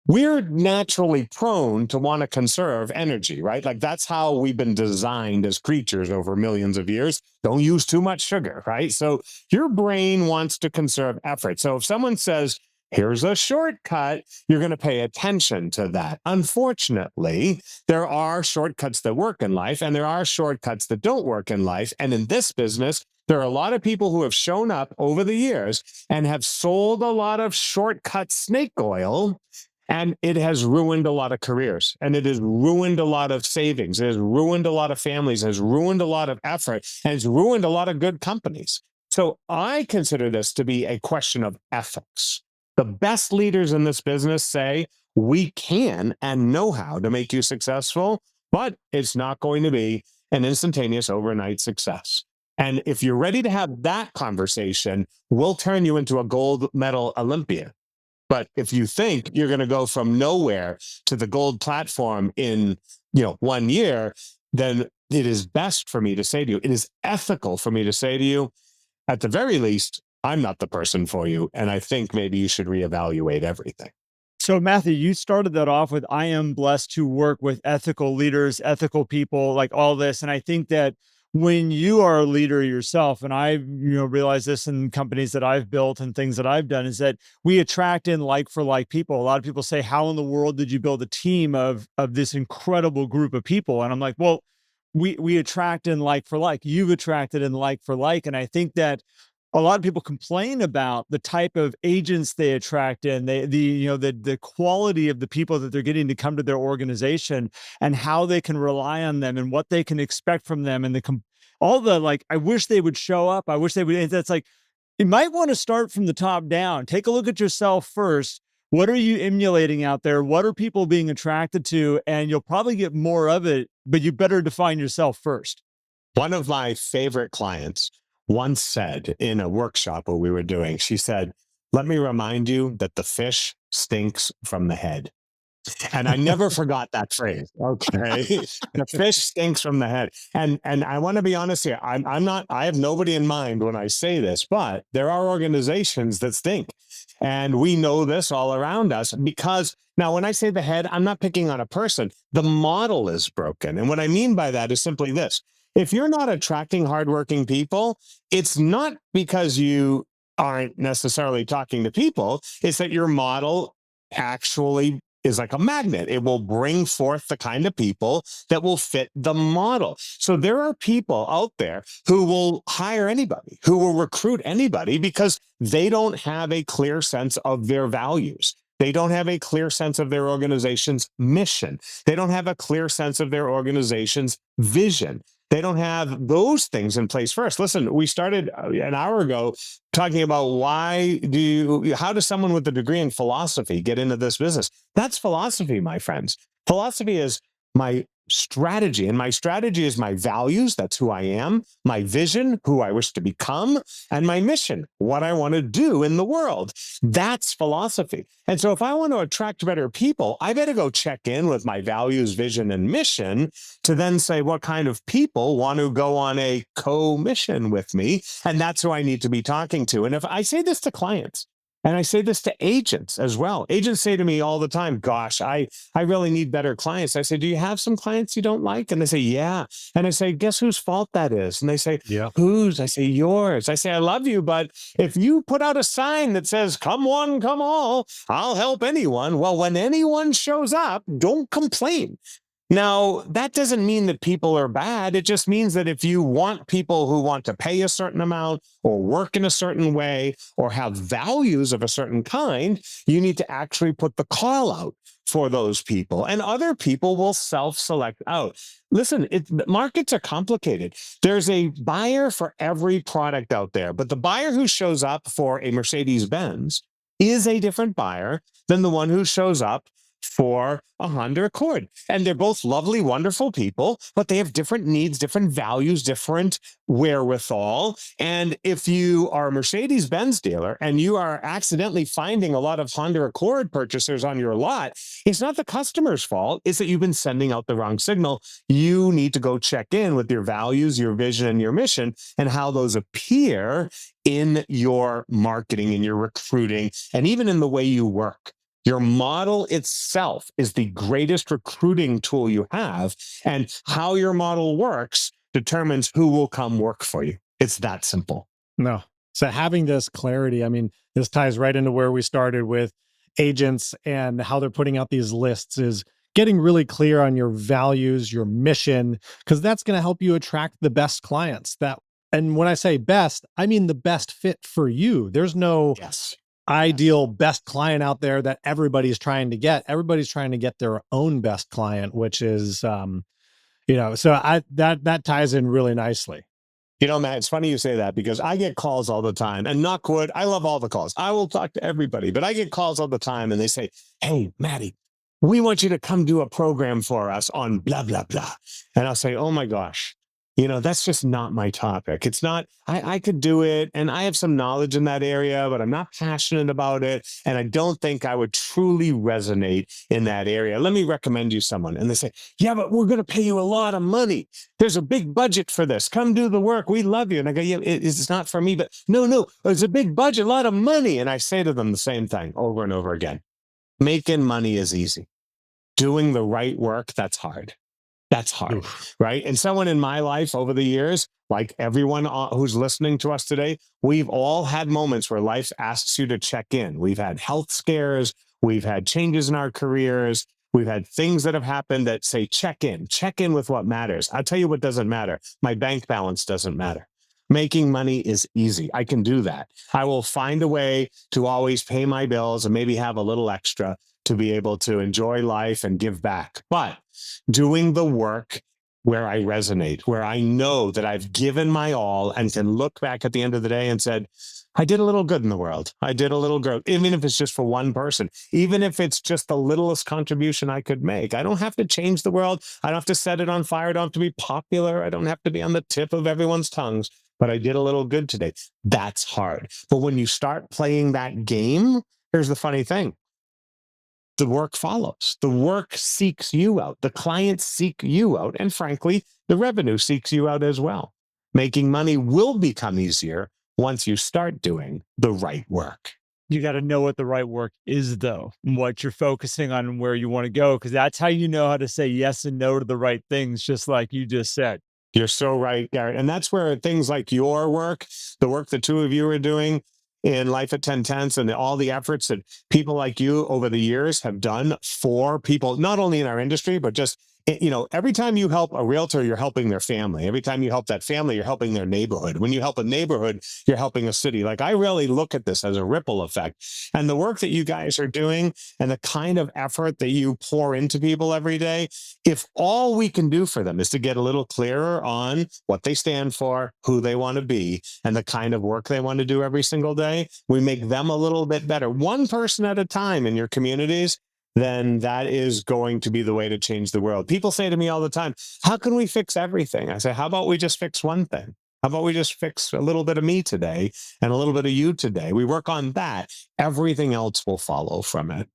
we're naturally prone to want to conserve energy, right? Like that's how we've been designed as creatures over millions of years. Don't use too much sugar, right? So your brain wants to conserve effort. So if someone says, here's a shortcut, you're going to pay attention to that. Unfortunately, there are shortcuts that work in life and there are shortcuts that don't work in life. And in this business, there are a lot of people who have shown up over the years and have sold a lot of shortcut snake oil. And it has ruined a lot of careers, and it has ruined a lot of savings. It has ruined a lot of families, it has ruined a lot of effort, and it's ruined a lot of good companies. So I consider this to be a question of ethics. The best leaders in this business say, we can and know how to make you successful, but it's not going to be an instantaneous overnight success. And if you're ready to have that conversation, we'll turn you into a gold medal Olympian. But if you think you're going to go from nowhere to the gold platform in, 1 year, then it is best for me to say to you, it is ethical for me to say to you, at the very least, I'm not the person for you. And I think maybe you should reevaluate everything. So Matthew, you started that off with, I am blessed to work with ethical leaders, ethical people, like all this. And I think that when you are a leader yourself, and I realize this in companies that I've built and things that I've done, is that we attract in like for like people. A lot of people say, how in the world did you build a team of this incredible group of people? And I'm like, well, we attract in like for like. You've attracted in like for like. And I think that a lot of people complain about the type of agents they attract in, the quality of the people that they're getting to come to their organization and how they can rely on them and what they can expect from them. And all the like, I wish they would show up. I wish they would. That's like, you might want to start from the top down. Take a look at yourself first. What are you emulating out there? What are people being attracted to? And you'll probably get more of it, but you better define yourself first. One of my favorite clients once said in a workshop what we were doing, she said, let me remind you that the fish stinks from the head. And I never forgot that phrase. Okay. The fish stinks from the head. And I want to be honest here. I have nobody in mind when I say this, but there are organizations that stink. And we know this all around us because now when I say the head, I'm not picking on a person. The model is broken. And what I mean by that is simply this. If you're not attracting hardworking people, it's not because you aren't necessarily talking to people. It's that your model actually is like a magnet. It will bring forth the kind of people that will fit the model. So there are people out there who will hire anybody, who will recruit anybody because they don't have a clear sense of their values. They don't have a clear sense of their organization's mission. They don't have a clear sense of their organization's vision. They don't have those things in place first. Listen, we started an hour ago talking about how does someone with a degree in philosophy get into this business? That's philosophy, my friends. Philosophy is my strategy, and my strategy is my values. That's who I am, my vision, who I wish to become, and my mission, what I want to do in the world. That's philosophy. And so if I want to attract better people, I better go check in with my values, vision, and mission to then say what kind of people want to go on a co-mission with me. And that's who I need to be talking to. And if I say this to clients, and I say this to agents as well. Agents say to me all the time, gosh, I really need better clients. I say, do you have some clients you don't like? And they say, yeah. And I say, guess whose fault that is? And they say, yeah. Whose? I say, yours. I say, I love you, but if you put out a sign that says, come one, come all, I'll help anyone. Well, when anyone shows up, don't complain. Now, that doesn't mean that people are bad. It just means that if you want people who want to pay a certain amount or work in a certain way or have values of a certain kind, you need to actually put the call out for those people. And other people will self-select out. Listen, markets are complicated. There's a buyer for every product out there, but the buyer who shows up for a Mercedes-Benz is a different buyer than the one who shows up for a Honda Accord. And they're both lovely, wonderful people, but they have different needs, different values, different wherewithal. And if you are a Mercedes-Benz dealer and you are accidentally finding a lot of Honda Accord purchasers on your lot, it's not the customer's fault. It's that you've been sending out the wrong signal. You need to go check in with your values, your vision, and your mission, and how those appear in your marketing, in your recruiting, and even in the way you work. Your model itself is the greatest recruiting tool you have, and how your model works determines who will come work for you. It's that simple. No. So having this clarity, I mean, this ties right into where we started with agents and how they're putting out these lists, is getting really clear on your values, your mission, because that's going to help you attract the best clients. And when I say best, I mean the best fit for you. There's no ideal best client out there that everybody's trying to get. Everybody's trying to get their own best client, which is, so that ties in really nicely. Matt, it's funny you say that, because I get calls all the time, and knock wood, I love all the calls. I will talk to everybody, but I get calls all the time and they say, "Hey, Matty, we want you to come do a program for us on blah, blah, blah." And I'll say, "Oh my gosh, that's just not my topic. It's not, I could do it, and I have some knowledge in that area, but I'm not passionate about it. And I don't think I would truly resonate in that area. Let me recommend you someone." And they say, "Yeah, but we're going to pay you a lot of money. There's a big budget for this. Come do the work. We love you." And I go, "Yeah, it's not for me, but no, it's a big budget, a lot of money." And I say to them the same thing over and over again. Making money is easy. Doing the right work, that's hard. That's hard, right? And someone in my life over the years, like everyone who's listening to us today, we've all had moments where life asks you to check in. We've had health scares. We've had changes in our careers. We've had things that have happened that say, check in with what matters. I'll tell you what doesn't matter. My bank balance doesn't matter. Making money is easy. I can do that. I will find a way to always pay my bills and maybe have a little extra to be able to enjoy life and give back. But doing the work where I resonate, where I know that I've given my all and can look back at the end of the day and said, I did a little good in the world. I did a little good, even if it's just for one person, even if it's just the littlest contribution I could make. I don't have to change the world. I don't have to set it on fire. I don't have to be popular. I don't have to be on the tip of everyone's tongues, but I did a little good today. That's hard. But when you start playing that game, here's the funny thing. The work follows. The work seeks you out. The clients seek you out. And frankly, the revenue seeks you out as well. Making money will become easier once you start doing the right work. You got to know what the right work is, though, and what you're focusing on and where you want to go, because that's how you know how to say yes and no to the right things, just like you just said. You're so right, Garrett. And that's where things like your work, the work the two of you are doing in Life at 10 Tenths, and all the efforts that people like you over the years have done for people, not only in our industry, but just, every time you help a realtor, you're helping their family. Every time you help that family, you're helping their neighborhood. When you help a neighborhood, you're helping a city. Like, I really look at this as a ripple effect. And the work that you guys are doing and the kind of effort that you pour into people every day, if all we can do for them is to get a little clearer on what they stand for, who they want to be, and the kind of work they want to do every single day, we make them a little bit better, one person at a time in your communities, then that is going to be the way to change the world. People say to me all the time, how can we fix everything? I say, how about we just fix one thing? How about we just fix a little bit of me today and a little bit of you today? We work on that. Everything else will follow from it.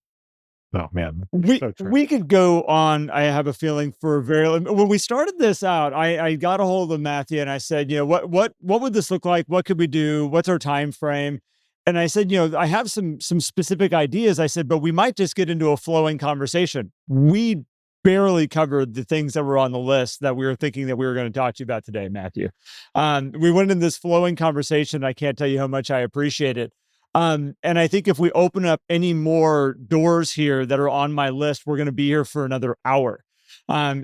Oh man, we could go on. I have a feeling for when we started this out, I got a hold of Matthew and I said, what would this look like? What could we do? What's our time frame? And I said, I have some specific ideas. I said, but we might just get into a flowing conversation. We barely covered the things that were on the list that we were thinking that we were going to talk to you about today, Matthew. We went in this flowing conversation. I can't tell you how much I appreciate it. And I think if we open up any more doors here that are on my list, we're going to be here for another hour.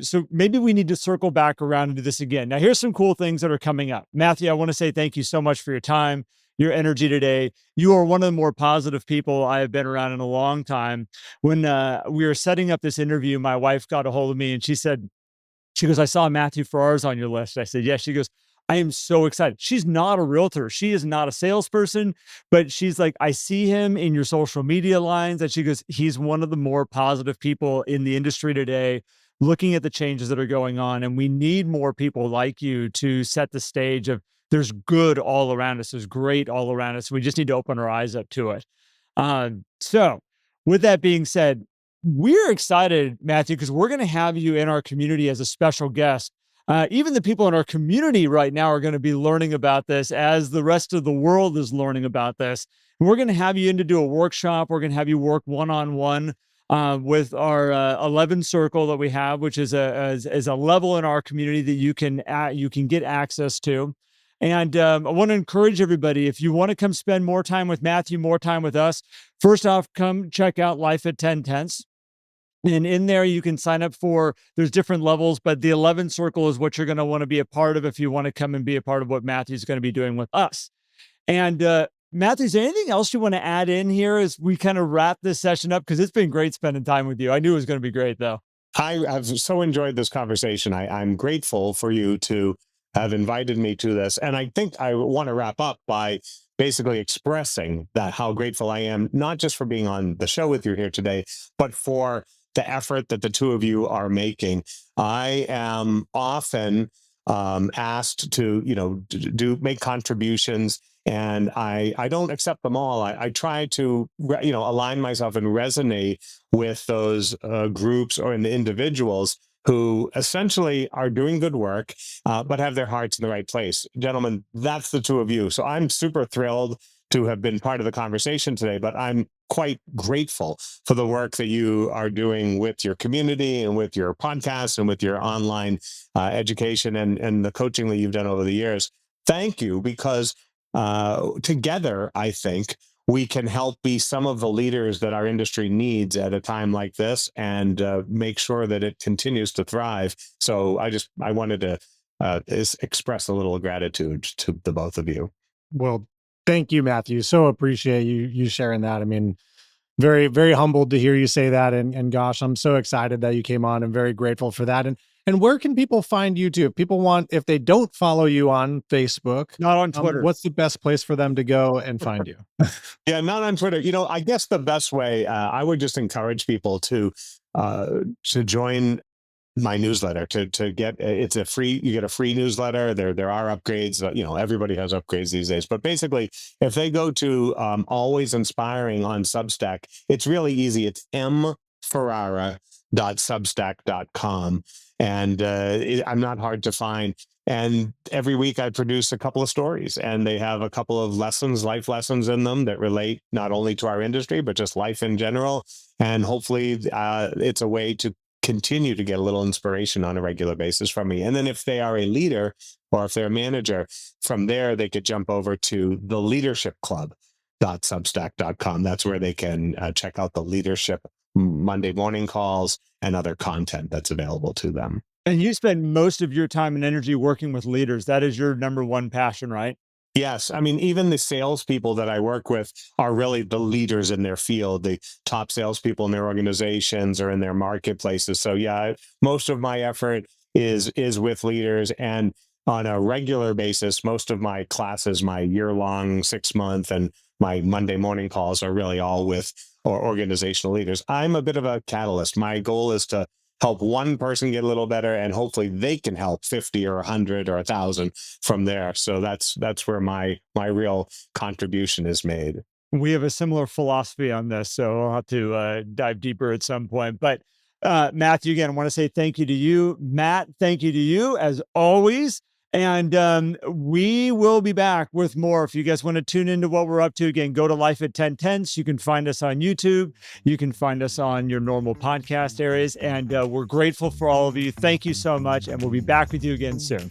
So maybe we need to circle back around and do this again. Now, here's some cool things that are coming up. Matthew, I want to say thank you so much for your time, your energy today. You are one of the more positive people I have been around in a long time. When we were setting up this interview, my wife got a hold of me and she goes, I saw Matthew Ferrara's on your list. I said, yes. She goes, I am so excited. She's not a realtor. She is not a salesperson, but she's like, I see him in your social media lines. And she goes, he's one of the more positive people in the industry today, looking at the changes that are going on. And we need more people like you to set the stage of there's good all around us. There's great all around us. We just need to open our eyes up to it. So with that being said, we're excited, Matthew, because we're going to have you in our community as a special guest. Even the people in our community right now are going to be learning about this as the rest of the world is learning about this. And we're going to have you in to do a workshop. We're going to have you work one-on-one with our 11 circle that we have, which is a level in our community that you can get access to. And I want to encourage everybody, if you want to come spend more time with Matthew, more time with us, first off, come check out Life at 10 Tenths. And in there, you can sign up there's different levels, but the 11 circle is what you're going to want to be a part of if you want to come and be a part of what Matthew's going to be doing with us. And Matthew, is there anything else you want to add in here as we kind of wrap this session up? Because it's been great spending time with you. I knew it was going to be great, though. I've so enjoyed this conversation. I'm grateful for you to have invited me to this. And I think I want to wrap up by basically expressing that how grateful I am, not just for being on the show with you here today, but for the effort that the two of you are making. I am often asked to, make contributions, and I don't accept them all. I try to, align myself and resonate with those groups or individuals who essentially are doing good work, but have their hearts in the right place. Gentlemen, that's the two of you. So I'm super thrilled to have been part of the conversation today, but I'm quite grateful for the work that you are doing with your community and with your podcast and with your online education and the coaching that you've done over the years. Thank you, because together, I think, we can help be some of the leaders that our industry needs at a time like this, and make sure that it continues to thrive. So I wanted to express a little gratitude to the both of you. Well, thank you, Matthew. So appreciate you sharing that. I mean, very, very humbled to hear you say that. And gosh, I'm so excited that you came on and very grateful for that. And where can people find you too? If they don't follow you on Facebook, not on Twitter, what's the best place for them to go and find you? Yeah, not on Twitter. I guess the best way, I would just encourage people to join my newsletter, to get, you get a free newsletter. There are upgrades, everybody has upgrades these days, but basically if they go to Always Inspiring on Substack, it's really easy. It's mferrara.substack.com. And I'm not hard to find. And every week I produce a couple of stories, and they have a couple of life lessons in them that relate not only to our industry, but just life in general. And hopefully it's a way to continue to get a little inspiration on a regular basis from me. And then if they are a leader or if they're a manager, from there, they could jump over to the leadershipclub.substack.com. That's where they can check out the leadership Monday morning calls and other content that's available to them. And you spend most of your time and energy working with leaders. That is your number one passion, right? Yes. I mean, even the salespeople that I work with are really the leaders in their field, the top salespeople in their organizations or in their marketplaces. So yeah, most of my effort is with leaders. And on a regular basis, most of my classes, my year-long 6-month and my Monday morning calls are really all with organizational leaders. I'm a bit of a catalyst. My goal is to help one person get a little better, and hopefully they can help 50 or 100 or 1,000 from there. So that's where my real contribution is made. We have a similar philosophy on this, so I'll have to dive deeper at some point. But Matthew, again, I want to say thank you to you. Matt, thank you to you as always. And we will be back with more. If you guys want to tune into what we're up to, again, go to Life at 10 Tenths. You can find us on YouTube. You can find us on your normal podcast areas. And we're grateful for all of you. Thank you so much. And we'll be back with you again soon.